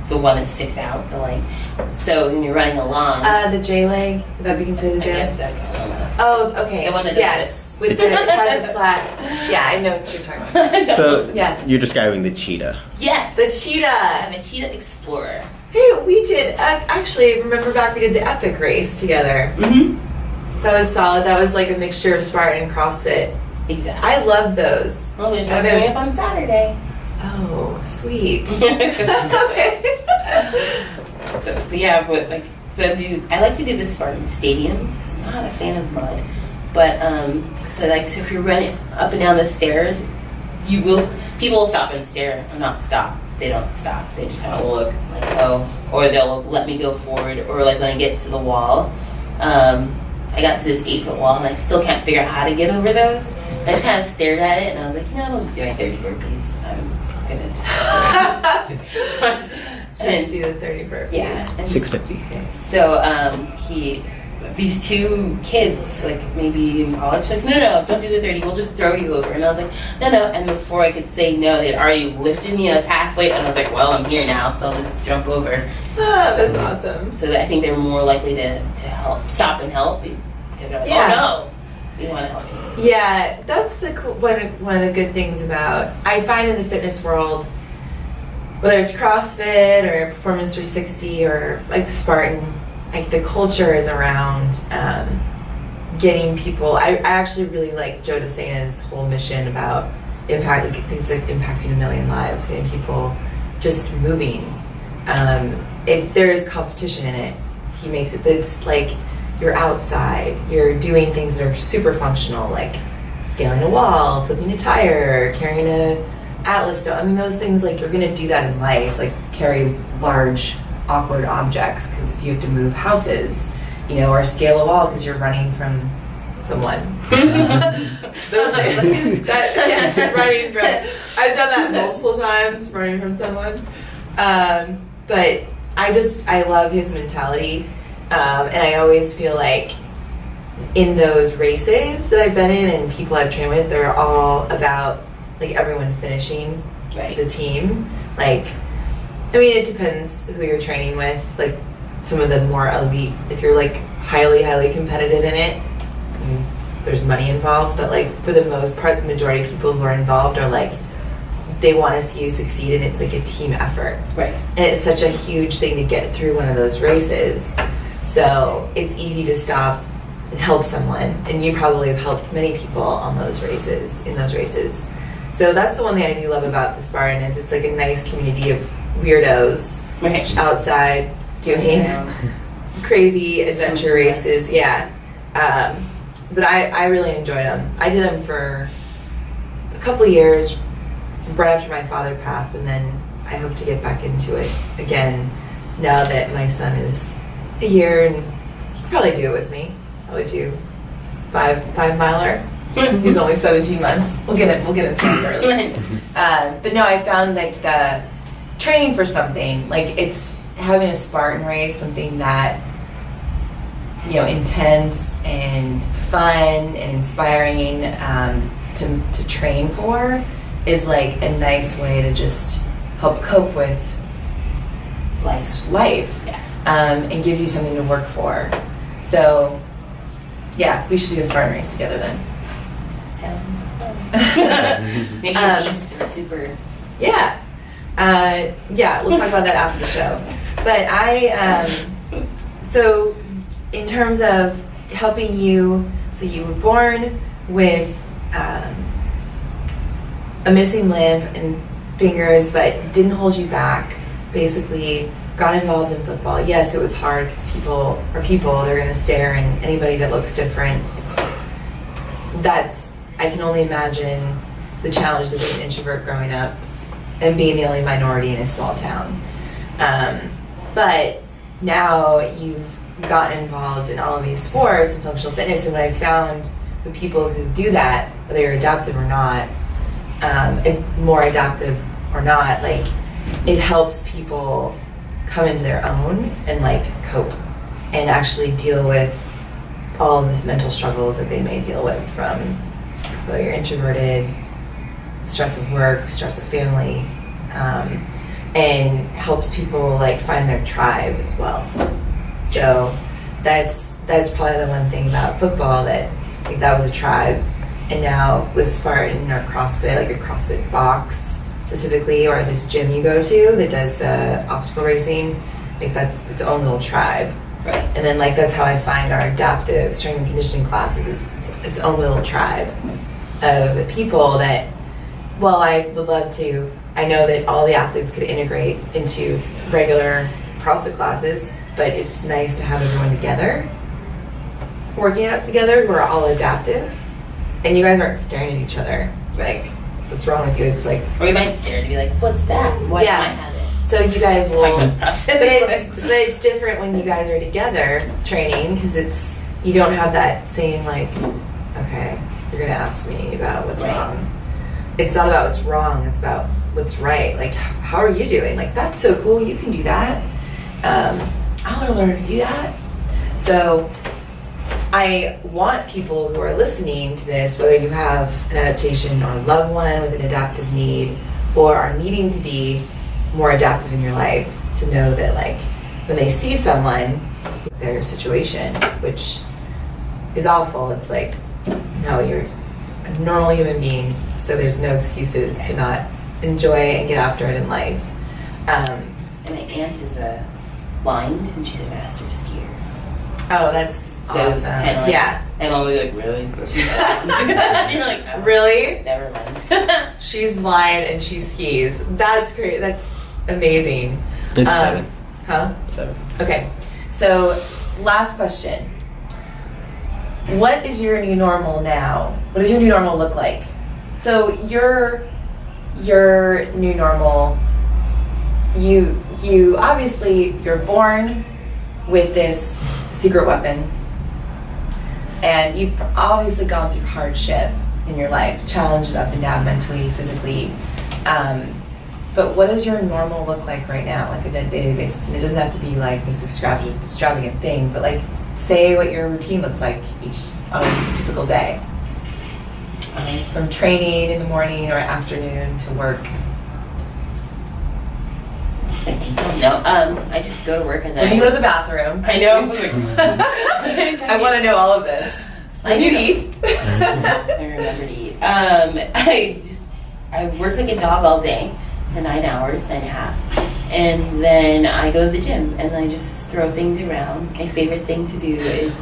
the one that sticks out, the leg. So when you're running along, The J leg, would that be considered the J leg? I guess I don't know. Oh, okay. The one that does yes. With the, it has a flat. Yeah, I know what you're talking about. So Yeah. you're describing the cheetah. Yes, The cheetah. I'm a cheetah explorer. Hey, we did actually remember back we did the epic race together. Mm-hmm. That was solid. That was like a mixture of Spartan and CrossFit. Exactly. I love those. Well, there's Are one they- coming up on Saturday. Oh, sweet. But yeah, but like, I like to do the Spartan stadiums because I'm not a fan of mud. But so if you're running up and down the stairs, people will stop and stare. Or not stop. They don't stop. They just kind of look like, oh, or they'll let me go forward, or like when I get to the wall. I got to this 8-foot wall and I still can't figure out how to get over those. I just kind of stared at it and I was like, I'll just do my 30 burpees. I'm gonna Just do the 30 burpees. Yeah. And 650. so these two kids, like maybe in college, like, no, don't do the 30, we'll just throw you over. And I was like, no. And before I could say no, they'd already lifted me. I was halfway, and I was like, well, I'm here now, so I'll just jump over. Oh, that's awesome. So I think they're more likely to help, stop and help, because they're like, Yeah. oh no, we want to help you. Yeah, that's the one of the good things about, I find in the fitness world, whether it's CrossFit or Performance 360 or like Spartan, like the culture is around getting people. I actually really like Joe DeSana's whole mission about impacting 1 million lives, getting people just moving. There is competition in it. He makes it, but it's like you're outside, you're doing things that are super functional, like scaling a wall, flipping a tire, carrying a Atlas stone. I mean, those things, like, you're gonna do that in life, like carry large awkward objects, because if you have to move houses, or scale a wall because you're running from someone. Those things. Running from. I've done that multiple times, running from someone. But I love his mentality, and I always feel like in those races that I've been in and people I've trained with, they're all about like everyone finishing as a team. Like, I mean, it depends who you're training with. Like, some of the more elite, if you're like highly competitive in it, there's money involved. But like for the most part, the majority of people who are involved are like, they want to see you succeed, and it's like a team effort. Right. And it's such a huge thing to get through one of those races. So it's easy to stop and help someone, and you probably have helped many people on those races, in those races. So that's the one thing I do love about the Spartan is it's like a nice community of weirdos outside doing crazy adventure races. Yeah. But I really enjoyed them. I did them for a couple of years right after my father passed, and then I hope to get back into it again now that my son is a year, and he can probably do it with me. Probably do 5 miler. He's only 17 months. We'll get him started early. But no, I found like the training for something, like it's having a Spartan race, something that, you know, intense and fun and inspiring to train for is like a nice way to just help cope with life. And gives you something to work for. So yeah, we should do a Spartan race together then. Sounds fun. Maybe a beast or a super. Yeah. We'll talk about that after the show. But so in terms of helping you, so you were born with a missing limb and fingers, but didn't hold you back. Basically, got involved in football. Yes, it was hard because people are people. They're going to stare, and anybody that looks different, I can only imagine the challenges of being an introvert growing up and being the only minority in a small town. But now you've gotten involved in all of these sports and functional fitness, and what I've found with people who do that, whether you're adaptive or not, more adaptive or not, like it helps people come into their own and like cope and actually deal with all of these mental struggles that they may deal with from whether you're introverted, stress of work, stress of family, and helps people like find their tribe as well. So that's probably the one thing about football that I think that was a tribe. And now with Spartan or CrossFit, like a CrossFit box specifically, or this gym you go to that does the obstacle racing, I think that's its own little tribe. Right. And then like that's how I find our adaptive strength and conditioning classes. It's its own little tribe of people that, well, I would love to. I know that all the athletes could integrate into regular CrossFit classes, but it's nice to have everyone together, working out together who are all adaptive. And you guys aren't staring at each other. Like, what's wrong with you? It's like... Or you might stare to be like, what's that? Why don't I have it? So you guys will... But it's different when you guys are together training, because you don't have that same, like, okay, you're going to ask me about what's wrong. It's not about what's wrong. It's about what's right. Like, how are you doing? Like, that's so cool. You can do that. I want to learn to do that. So... I want people who are listening to this, whether you have an adaptation or a loved one with an adaptive need or are needing to be more adaptive in your life, to know that like when they see someone with their situation, which is awful, it's like, no, you're a normal human being, so there's no excuses to not enjoy and get after it in life. And my aunt is blind, and she's a master skier. Oh, that's so awesome. It's kind of like, yeah. And Mom will be like, really? She's blind. You're like, oh, really? Never mind. She's blind and she skis. That's great. That's amazing. It's 7. Huh? 7. Okay. So, last question. What is your new normal now? What does your new normal look like? So, your new normal, you obviously, you're born with this secret weapon. And you've obviously gone through hardship in your life, challenges up and down, mentally, physically. But what does your normal look like right now, like on a daily basis? And it doesn't have to be like this extravagant thing, but like say what your routine looks like on a typical day. From training in the morning or afternoon to work. Like detail? No. I just go to work and then When you go to the bathroom. I know. I want to know all of this. When you eat. I remember to eat. I work like a dog all day for 9 hours, 9.5. And then I go to the gym and I just throw things around. My favorite thing to do is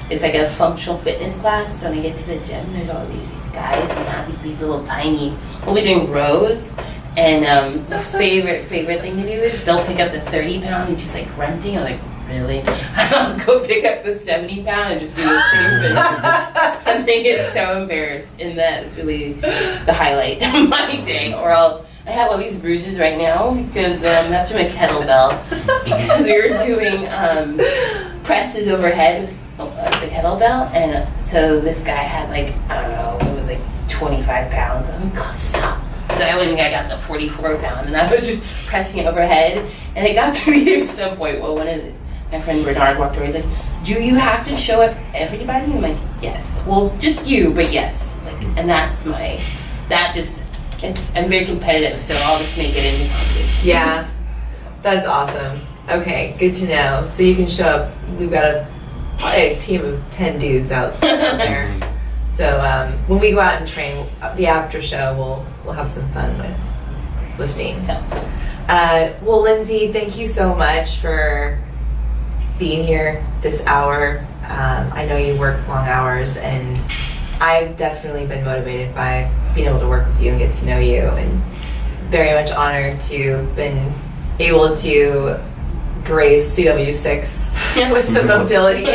it's like a functional fitness class. So when I get to the gym, there's all these guys who have these little tiny, we'll be doing rows. And the favorite thing to do is they'll pick up the 30-pound and just like grunting. I'm like, really? I'll go pick up the 70-pound and just do the same thing. And they get so embarrassed. And that is really the highlight of my day. Or I have all these bruises right now because that's from a kettlebell. Because we were doing presses overhead with the kettlebell. And so this guy had like, I don't know, it was like 25 pounds. I'm like, God, stop. So I got the 44-pound, and I was just pressing it overhead. And it got to me at some point. Well, my friend Bernard walked over. He's like, "Do you have to show up everybody?" I'm like, "Yes." Well, just you, but yes. Like, and I'm very competitive, so I'll just make it into competition. Yeah, that's awesome. Okay, good to know. So you can show up. We've got a team of 10 dudes out there. So when we go out and train, the after show, we'll have some fun with lifting. Well, Lindsay, thank you so much for being here this hour. I know you work long hours, and I've definitely been motivated by being able to work with you and get to know you, and very much honored to have been able to grace CW6 with some mobility.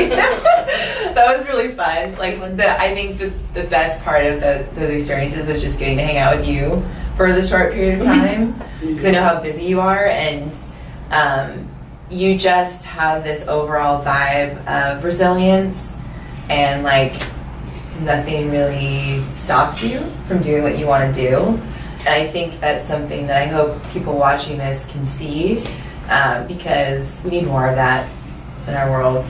That was really fun. Like, I think the best part of those experiences was just getting to hang out with you for the short period of time, because I know how busy you are, and you just have this overall vibe of resilience, and like nothing really stops you from doing what you want to do. And I think that's something that I hope people watching this can see, because we need more of that in our world.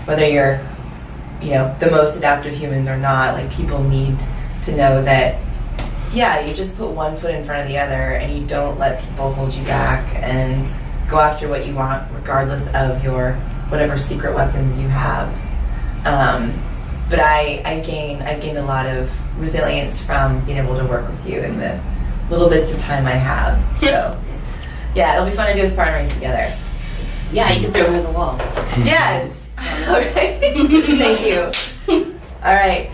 Whether you're the most adaptive humans or not, like, people need to know that, yeah, you just put one foot in front of the other and you don't let people hold you back, and go after what you want regardless of your whatever secret weapons you have. But I gained a lot of resilience from being able to work with you in the little bits of time I have. So yeah, it'll be fun to do a Spartan race together. Yeah, you can throw me at the wall. Yes. All right. Thank you. All right.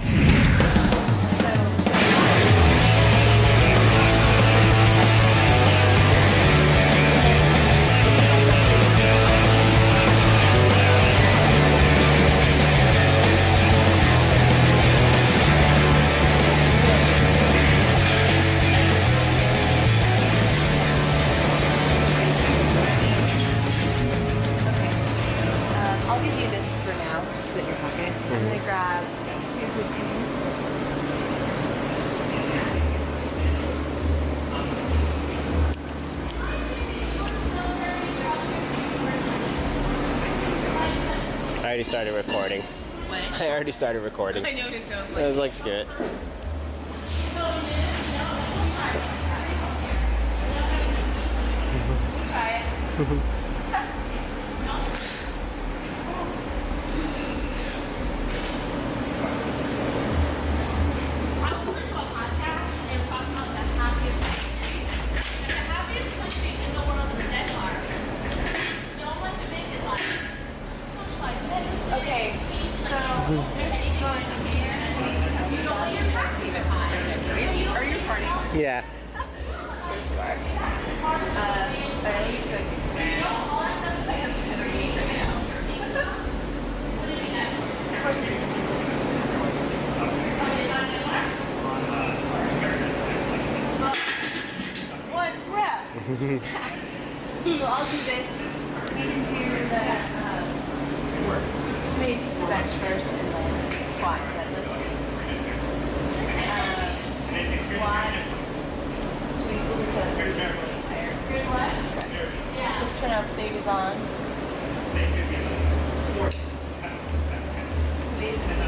I'll give you this for now. Just put it in your pocket. I'm going to grab 2 good things. I already started recording. What? I already started recording. I noticed so. I was like, screw it. Try it. Okay, so are you recording? Yeah. There's you are. But at least I have of course. One breath. So I'll do this. We can do the me teach the bench first and then squat and deadlift. Squat. Should we do this Let's turn out big is on. So basically,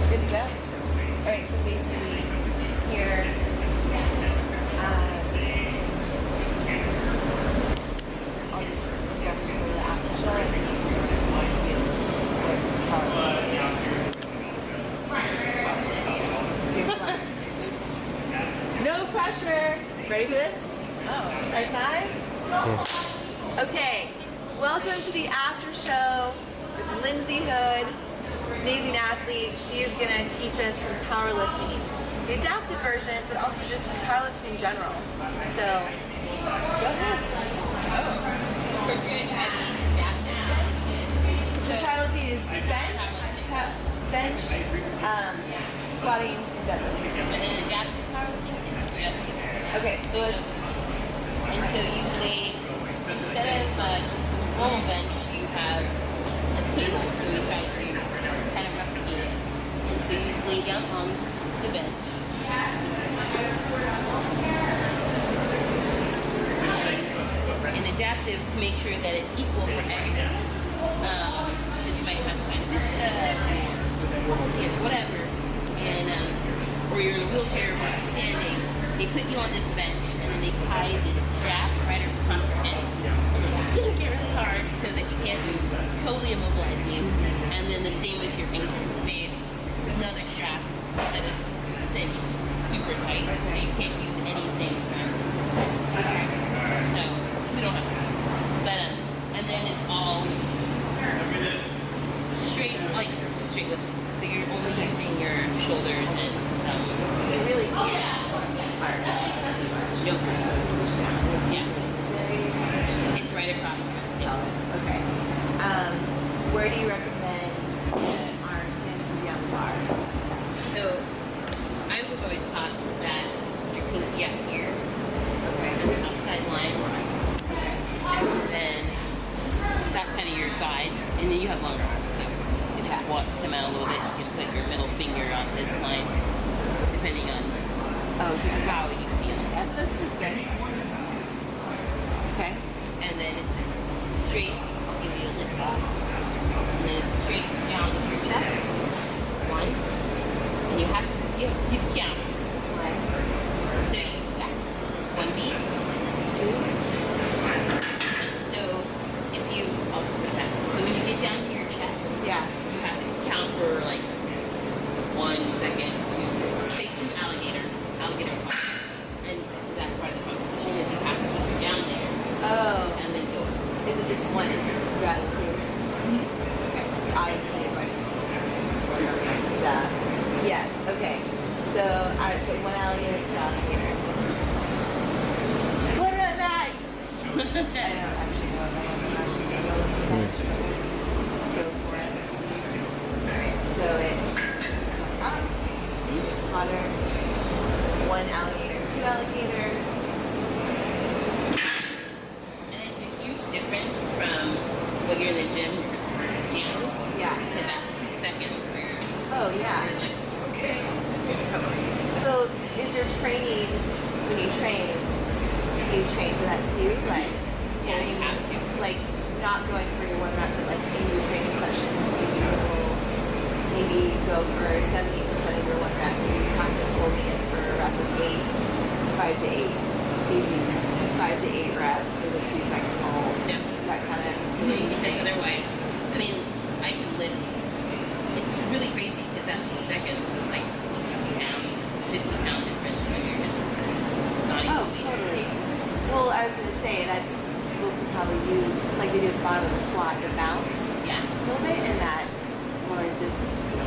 good to go. Alright, so basically here, I'll just go through the after show and then no pressure. Ready for this? Oh. Right, five? Okay. Welcome to the after show with Lindsay Hood, amazing athlete. She is going to teach us some powerlifting, the adaptive version, but also just powerlifting in general. So, go ahead. First, you're going to try the adaptive. So powerlifting is bench, squatting, and deadlifting. But in adaptive powerlifting, it's just Okay, so it's and so you lay instead of just a normal bench, you have a table. So we try to kind of replicate it. And so you lay down on the bench. And in adaptive, to make sure that it's equal for everyone, because you might have to kind of lift it up or whatever, and or you're in a wheelchair versus standing. They put you on this bench and then they tie this strap right across your head. And they get really hard so that you can't move, totally immobilizing you. And then the same with your ankles. There's another strap that is cinched super tight so you can't use anything. Okay. So we don't have that. But and then it's all straight, like it's just straight with. So you're only using your shoulders and some. so you really can't arch. No. Yeah. It's right across your hips. Okay. Where do you recommend our hands to be on the bar? So I was always taught that your pinky out here, Okay. outside line, and then that's kind of your guide, and then you have longer arms. So if you want to come out a little bit, you can put your middle finger on this line, depending on how you feel. This was good. Okay. And then it's just straight. I'll give you a lift off, and then it's straight down to your chest. One, and you have to keep count. So you got one beat, two. So if you, I'll just put that. So when you get down to your chest, Yeah. you have to count for like 1 second, 2 seconds. Say alligator pump. And that's part of the competition is you have to keep it down there Oh. and then go. Is it just one gratitude? Okay. Obviously, right. Duh. Yes. Okay. So, alright. So one alligator, two alligator. What about Max? I don't actually know if I have a Max. Just go for it. Alright. So it's up, spotter, one alligator, two alligator. And it's a huge difference from when you're in the gym versus down. Yeah. Because after 2 seconds where Oh yeah. you're like, okay, it's gonna come on. So is your training when you train? Do you train for that too? Like Yeah, you have to. like not going for your 1 rep, but like in your training sessions, do you maybe go for 70% of your 1 rep? You practice holding it for a rep of 5 to 8. So you do 5 to 8 reps with a 2-second hold. Yeah. Is that kind of Because otherwise, I mean, I can lift. It's really crazy because that 2 seconds is like 20 pound, 50 pound difference when you're just not even. I was gonna say that's people can probably use like they do at the bottom of the squat, the bounce Yeah. a little bit, and that whereas this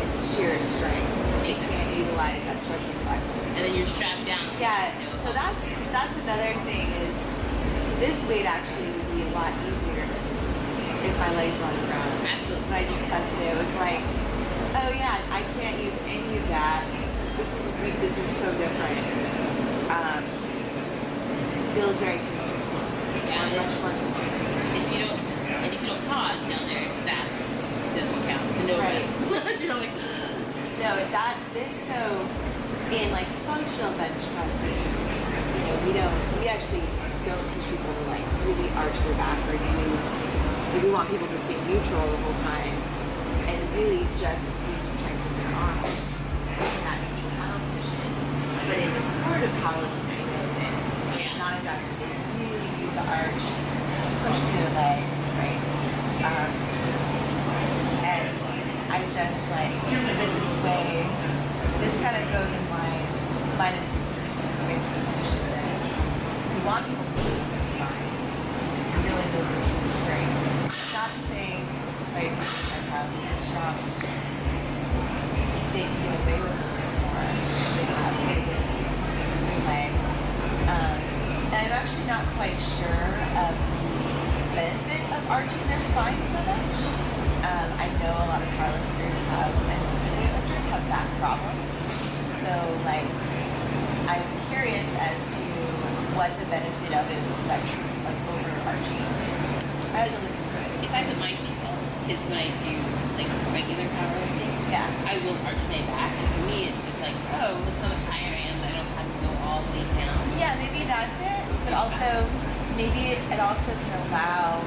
it's sheer strength. They can't utilize that stretch reflex. And then you're strapped down. Yeah. So that's another thing is this weight actually would be a lot easier if my legs were on the ground. Absolutely. When I just tested it, it was like, oh yeah, I can't use any of that. This is weak. This is so different. Feels very constricting. Yeah. Much more constricting. If you don't pause down there, that doesn't count. To no Right. You're like, No, so in like functional bench pressing, we actually don't teach people to like really arch their back or use, like we want people to stay neutral the whole time and really just use the strength of their arms in that neutral final position. But in the sport of powerlifting, I know that non-adaptive, they really use the arch, push through their legs, right? And I just like, so this kind of goes in line, minus the feet, with the position that we want people to move their spine. So if you're really building true strength, it's not to say, right, my powerlifters are strong, it's just, they can get away with a little bit more. They have the ability to use their legs. And I'm actually not quite sure of the benefit of arching their spine so much. I know a lot of powerlifters and weightlifters have back problems. So like, I'm curious as to what the benefit of is like overarching is. I have to look into it. if I put my feet up, because when I do like regular powerlifting, Yeah. I will arch my back. And for me, it's just like, oh, look how much higher I am. I don't have to go all the way down. Yeah, maybe that's it. But also, maybe it also can allow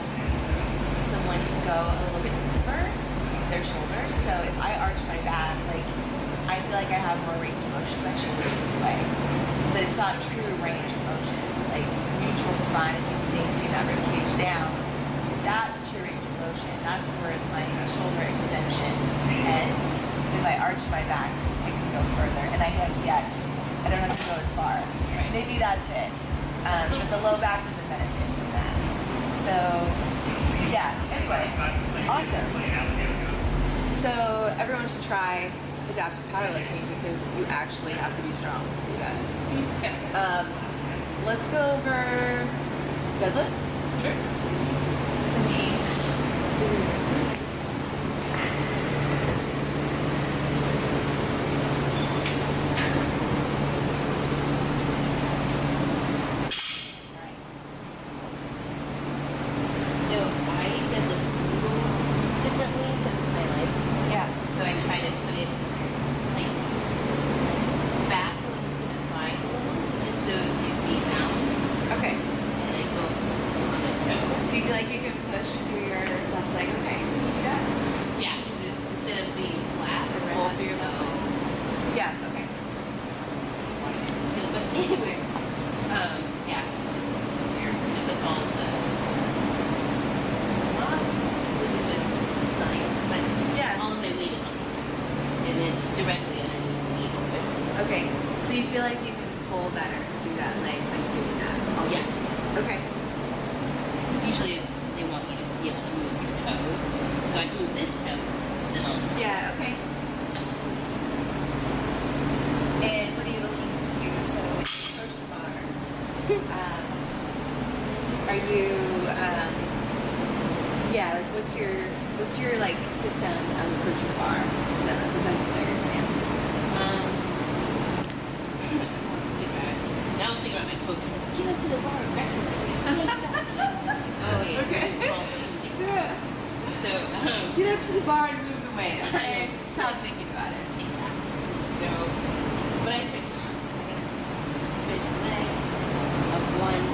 someone to go a little bit deeper with their shoulders. So if I arch my back, like I feel like I have more range of motion in my shoulders this way. But it's not true range of motion. Like neutral spine, if you can maintain that rib cage down, that's true range of motion. That's where my shoulder extension ends. If I arch my back, I can go further. And I guess yes, I don't have to go as far. Right. Maybe that's it. But the low back doesn't benefit from that. So yeah, anyway, awesome. So everyone should try adaptive powerlifting because you actually have to be strong to do that. Let's go over deadlift. Sure. So I deadlift a little differently because of my leg. Yeah. So I try to put it like back a little to the side a little, just so it gives me balance. Okay. And I go on a toe. Do you feel like you can push through your left leg? Okay. Can you do that? Yeah, 'cause instead of being flat or Pull through your left leg. Yeah. Okay. But anyway, yeah, it's just weird. It puts on the not really with science, but Yeah. all of my weight is on these and it's directly underneath the knee. Okay. So you feel like you can pull better through that leg by doing that? Yes. Okay. Usually they want you to be able to move your toes, so I move this toe, then I'll Yeah. Okay. And what are you looking to do? So first bar. Are you? Yeah. Like, what's your like system of approaching bar? Is that the circumstance? Now I'm thinking about my coach. Get up to the bar aggressively. Oh yeah. Okay. Yeah. So Get up to the bar and move the weight. Okay. Stop thinking about it. exactly. So, but I try to spin your legs up one.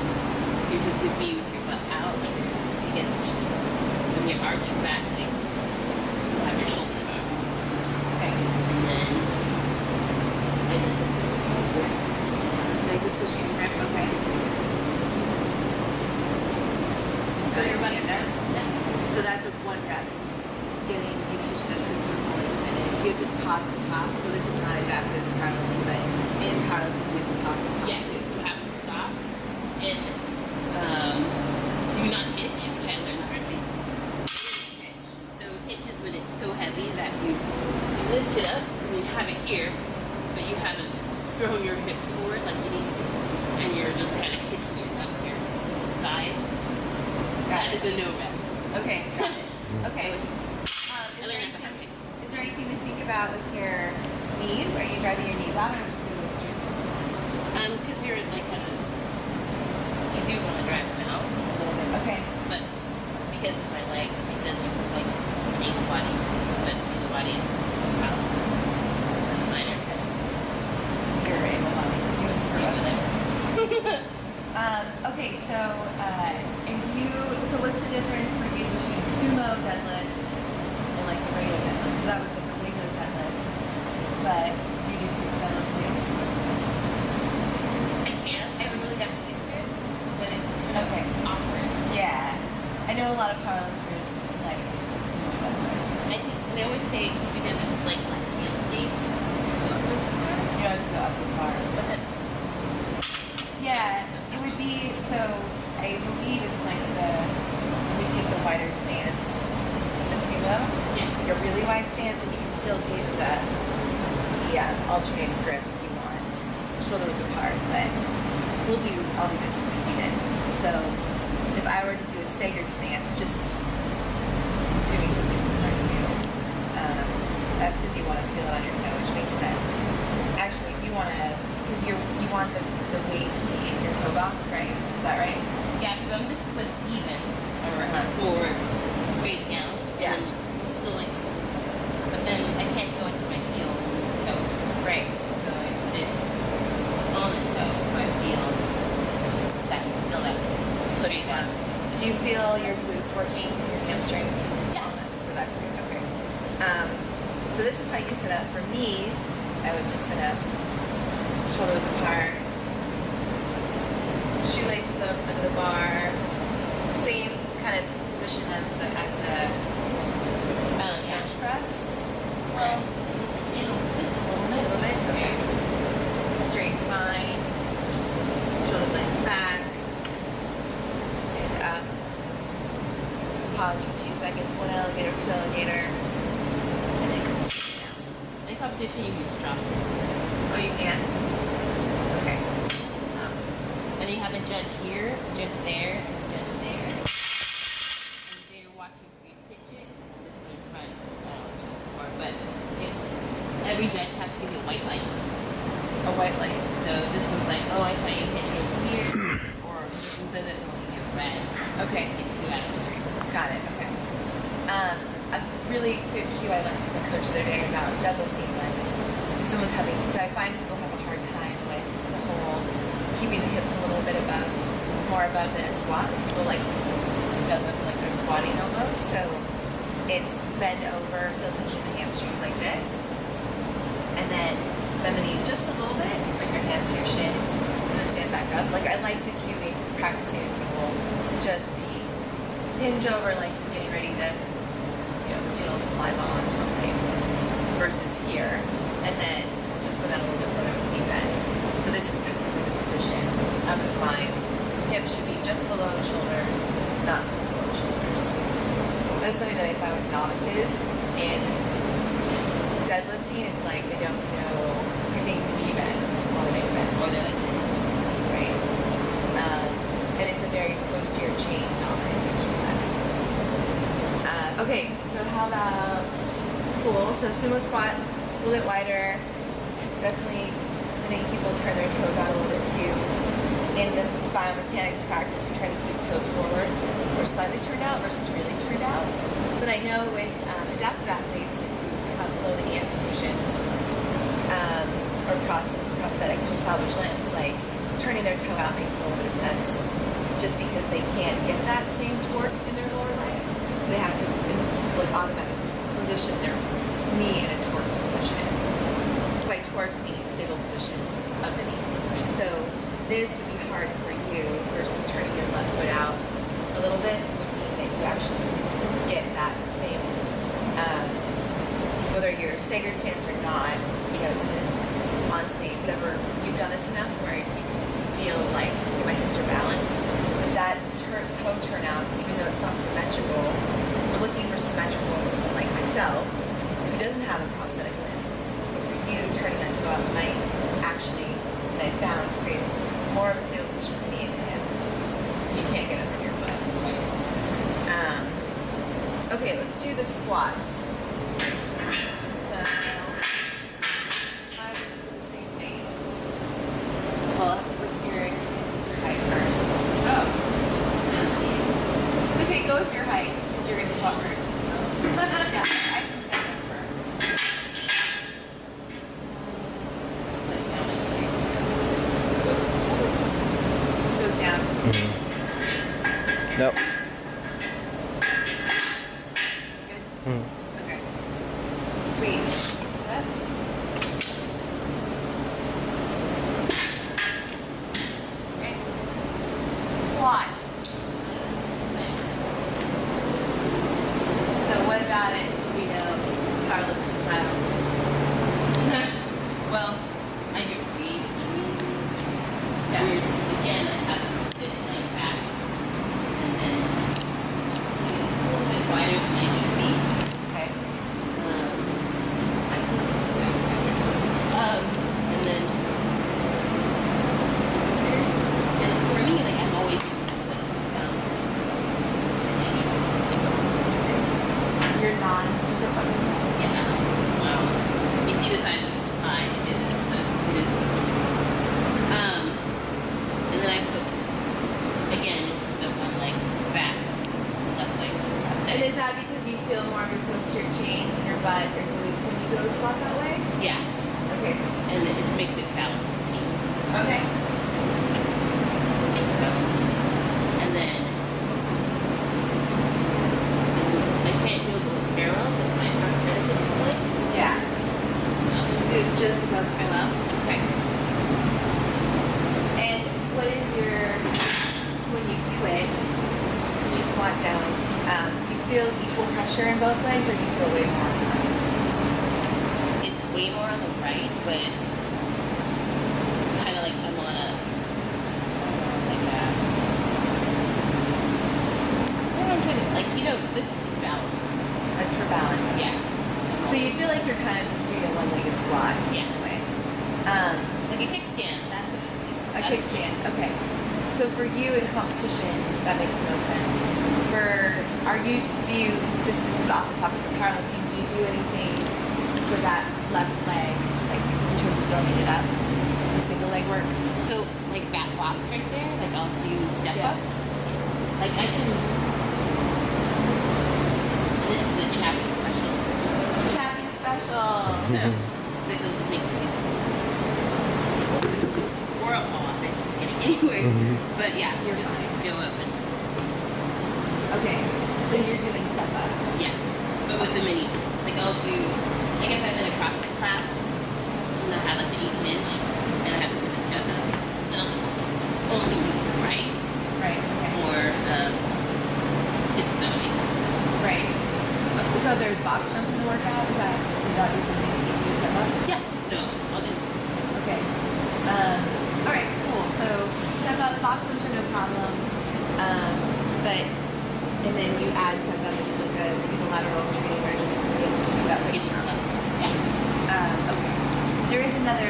You're supposed to be with your butt out to get a seat. When you arch your back, like you have your shoulders up, Okay. and then I did this over. Like the switching grip. Okay. Good. Everybody Stand up. So that's a one rep. Is getting making sure those hips are fully extended. Do you have to pause at the top? So this is not adaptive in powerlifting, but in powerlifting, do you have to pause at the top Yes, too? you have to stop and lift it up and you have it here, but you haven't thrown your hips forward like you need to, and you're just kind of hitching it up your thighs. That is a no-go. Okay, got it. Okay. Is there anything to think about with your knees? Are you driving your knees out or just leaving it true? Because you're like kind of, you do want to drive them out a little bit. Okay. But because of my leg, it doesn't like ankle body, but the body is just out. Mine are kind of. You're able body. You just Do whatever. Okay, so so what's the difference for you between sumo deadlift and like a regular deadlift? So that was like a regular deadlift, but do you do sumo deadlift too? I can. I haven't really gotten used to it, but it's Okay. awkward. Yeah. I know a lot of powerlifters like sumo deadlift. I think, and I always say it's because it's like less real estate to go up this far, You know, to go up this far. but that's Yeah, it would be, so I believe it's like we take the wider stance, the sumo, yeah. like a really wide stance, and you can still do the alternating grip if you want, shoulder width apart, but I'll do this when needed. So if I were to do a staggered stance, just doing something similar to you, that's because you want to feel it on your toe, which makes sense. Actually, you want to, because you want the weight to be in your toe box, right? Is that right? Yeah, because this is when it's even, or it's more straight down, Yeah. and then it's still like, but then I can't go into my heel toes. Right. So I put it on the toe, so I feel that's still that Push straight down. down. Do you feel your glutes working, your hamstrings? Yeah. So that's good. Okay. So this is how you set up. For me, I would just set up shoulder width apart, shoelaces up under the bar, same kind of position as the Yeah. bench press. Well, just a little bit. A little bit. Okay. Straight spine, shoulder blades back, stand up, pause for 2 seconds, one alligator, two alligator, and then come straight down. In competition, you can just drop it. Oh, you can? Okay. And you have a judge here, judge there, and judge there. And they're watching for you pitch it. This is in front, I don't know before, but if every judge has to give you a white light. A white light. So this one's like, oh, I saw you pitch it over here, or this one says it only get red. Okay. Get 2 out of 3. Got it. Okay. A really good cue I learned from the coach the other day about deadlifting was if someone's having, so I find people have a hard time with the whole keeping the hips a little bit above, more above than a squat. People like to deadlift like they're squatting almost. So it's bend over, feel tension in the hamstrings like this, and then bend the knees just a little bit, bring your hands to your shins, and then stand back up. Like I like the cueing, practicing with people, just the hinge over like you're getting ready to, feel the fly ball or something, versus here, and then just go down a little bit further with knee bend. So this is typically the position of the spine. Hips should be just below the shoulders, not so below the shoulders. That's something that I find with novices in deadlifting. It's like they don't know. I think knee bend or leg bend, Or they're like, right? And it's a very posterior chain dominant exercise. Okay, so how about cool? So sumo squat, a little bit wider. Definitely, I think people turn their toes out a little bit too. In the biomechanics practice, we try to keep toes forward or slightly turned out versus really turned out. But I know with adaptive athletes who have below the knee amputations or prosthetics or salvage limbs, like turning their toe out makes a little bit of sense, just because they can't get that same torque in their lower leg, so they have to automatically position their knee in a torqued position. By torque, meaning stable position of the knee. So this would be hard for you versus turning your left foot out a little bit would mean that you actually get that same, whether you're staggered stance or not, doesn't, honestly, whatever, you've done this enough where you can feel like, okay, my hips are balanced, but that toe turnout, even though it's not symmetrical, we're looking for symmetrical in someone like myself, who doesn't have a prosthetic limb, Okay, let's do the squats. So, I just do the same thing. Well, what's your height first? Oh. Let's see. It's okay, go with your height, because you're going to squat first. Yeah, I can remember. Like counting too. This goes down. Nope. Good? Okay. Sweet. That. Okay. Squat. So what about it? Should we know powerlifting style? Well, I do read. Whereas, again, I have this laying back. And then maybe a little bit wider than I should be. Okay. And then, and for me, like, I'm always cheats. You're non-super button. Yeah. You see the size of the thigh, it is and then I put, again, it's the one leg back, left leg. And is that because you feel more of your posterior chain in your butt or glutes when you go squat that way? Yeah. Okay. And it makes it balanced to me. Okay. So, and then I can't do both parallel because my prosthetic is split. Yeah. So just above parallel? Okay. And what is your, so when you do it, when you squat down, do you feel equal pressure in both legs or do you feel way more on one? It's way more on the right, but it's kind of like I'm on a, like that. I'm trying to, like, this is just balance. That's for balance. Yeah. So you feel like you're kind of just doing a one-legged squat? Yeah. In a way. Like a kickstand, that's what it is. A kickstand, okay. So for you in competition, that makes no sense. This is off the topic of powerlifting, do you do anything for that left leg, like in terms of building it up? So single leg work? So, like that box right there, like I'll do step Yeah. ups. Like I can, this is a Chappie special. Chappie special! So, it's like they'll just make or I'll fall off it, just kidding. Anyway, but yeah, You're just fine. go up and, Okay, so you're doing step ups. yeah. But with the mini ones. Like I'll do, like if I'm in a CrossFit class, and I have like the 18-inch, and I have to do the step ups, and I'll just only use the right, Right, okay. or just because I don't make sense. Right. So there's box jumps in the workout? Would that be something that you do step ups? Yeah, no, I'll do Okay. All right, cool. So step up, box jumps are no problem. And then you add step ups as like a unilateral training regimen to get that to get picture. your level. Yeah. Okay. There is another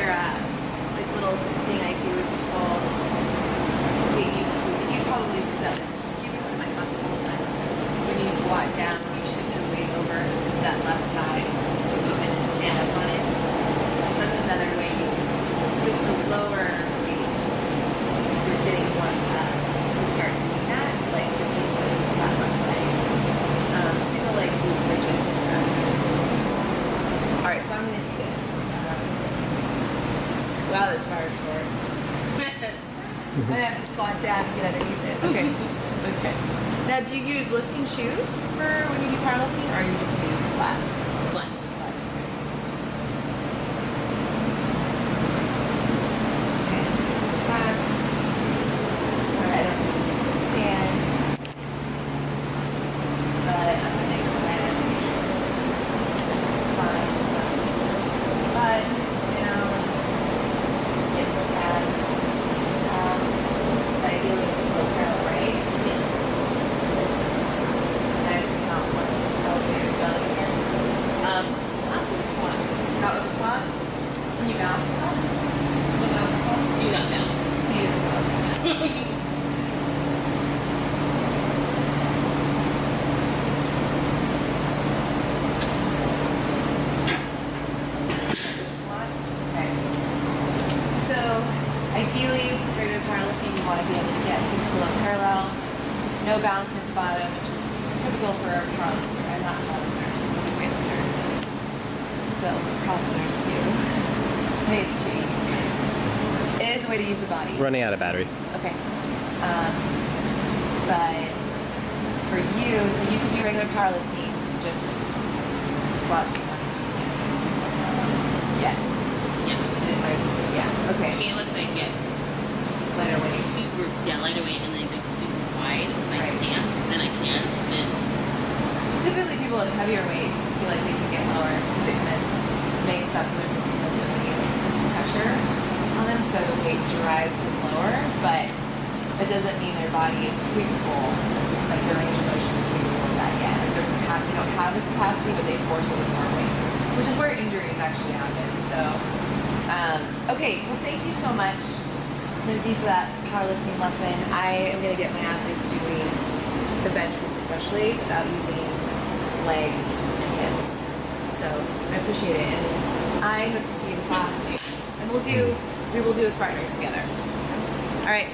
like little thing I do with people to get used to. You probably have done this. You've been in my class a couple times. When you squat down, you shift your weight over to that left side, you move in and stand up on it. So that's another way you, with the lower weights, you're getting warmed up to start doing that, to like really put into that left leg. Single leg glute bridges. All right, so I'm going to do this. Wow, this bar is short. I have to squat down to get underneath it. Okay, it's okay. Now, do you use lifting shoes for when you do powerlifting, or you just use flats? Flat. Flats, okay. Okay, so this is back. All right, I don't need to stand, but I'm going to grab fine. So, butt down, hips out, ideally low parallel, right? And I have to count 1, I'm not a nurse, I'm a random nurse. So, CrossFitters too. I think it's cheating. It is a way to use the body. Running out of battery. Okay. But for you, so you could do regular powerlifting, just squats. Yeah. Yeah. Okay. Okay, unless I get Lighter weight. super, lighter weight and then go super wide with my Right. stance, then I can. Then Typically, people with heavier weight feel like they can get lower because it kind of makes up for their missing mobility and puts some pressure on them, so the weight drives them lower. But it doesn't mean their body is capable, like their range of motion is capable of that yet. Like they don't have the capacity, but they force it with more weight, which is where injuries actually happen. So, okay, well, thank you so much, Lindsay, for that powerlifting lesson. I am going to get my athletes doing the bench press, especially without using legs and hips. So I appreciate it, and I hope to see you in class. And we will do a Spartan race together. All right.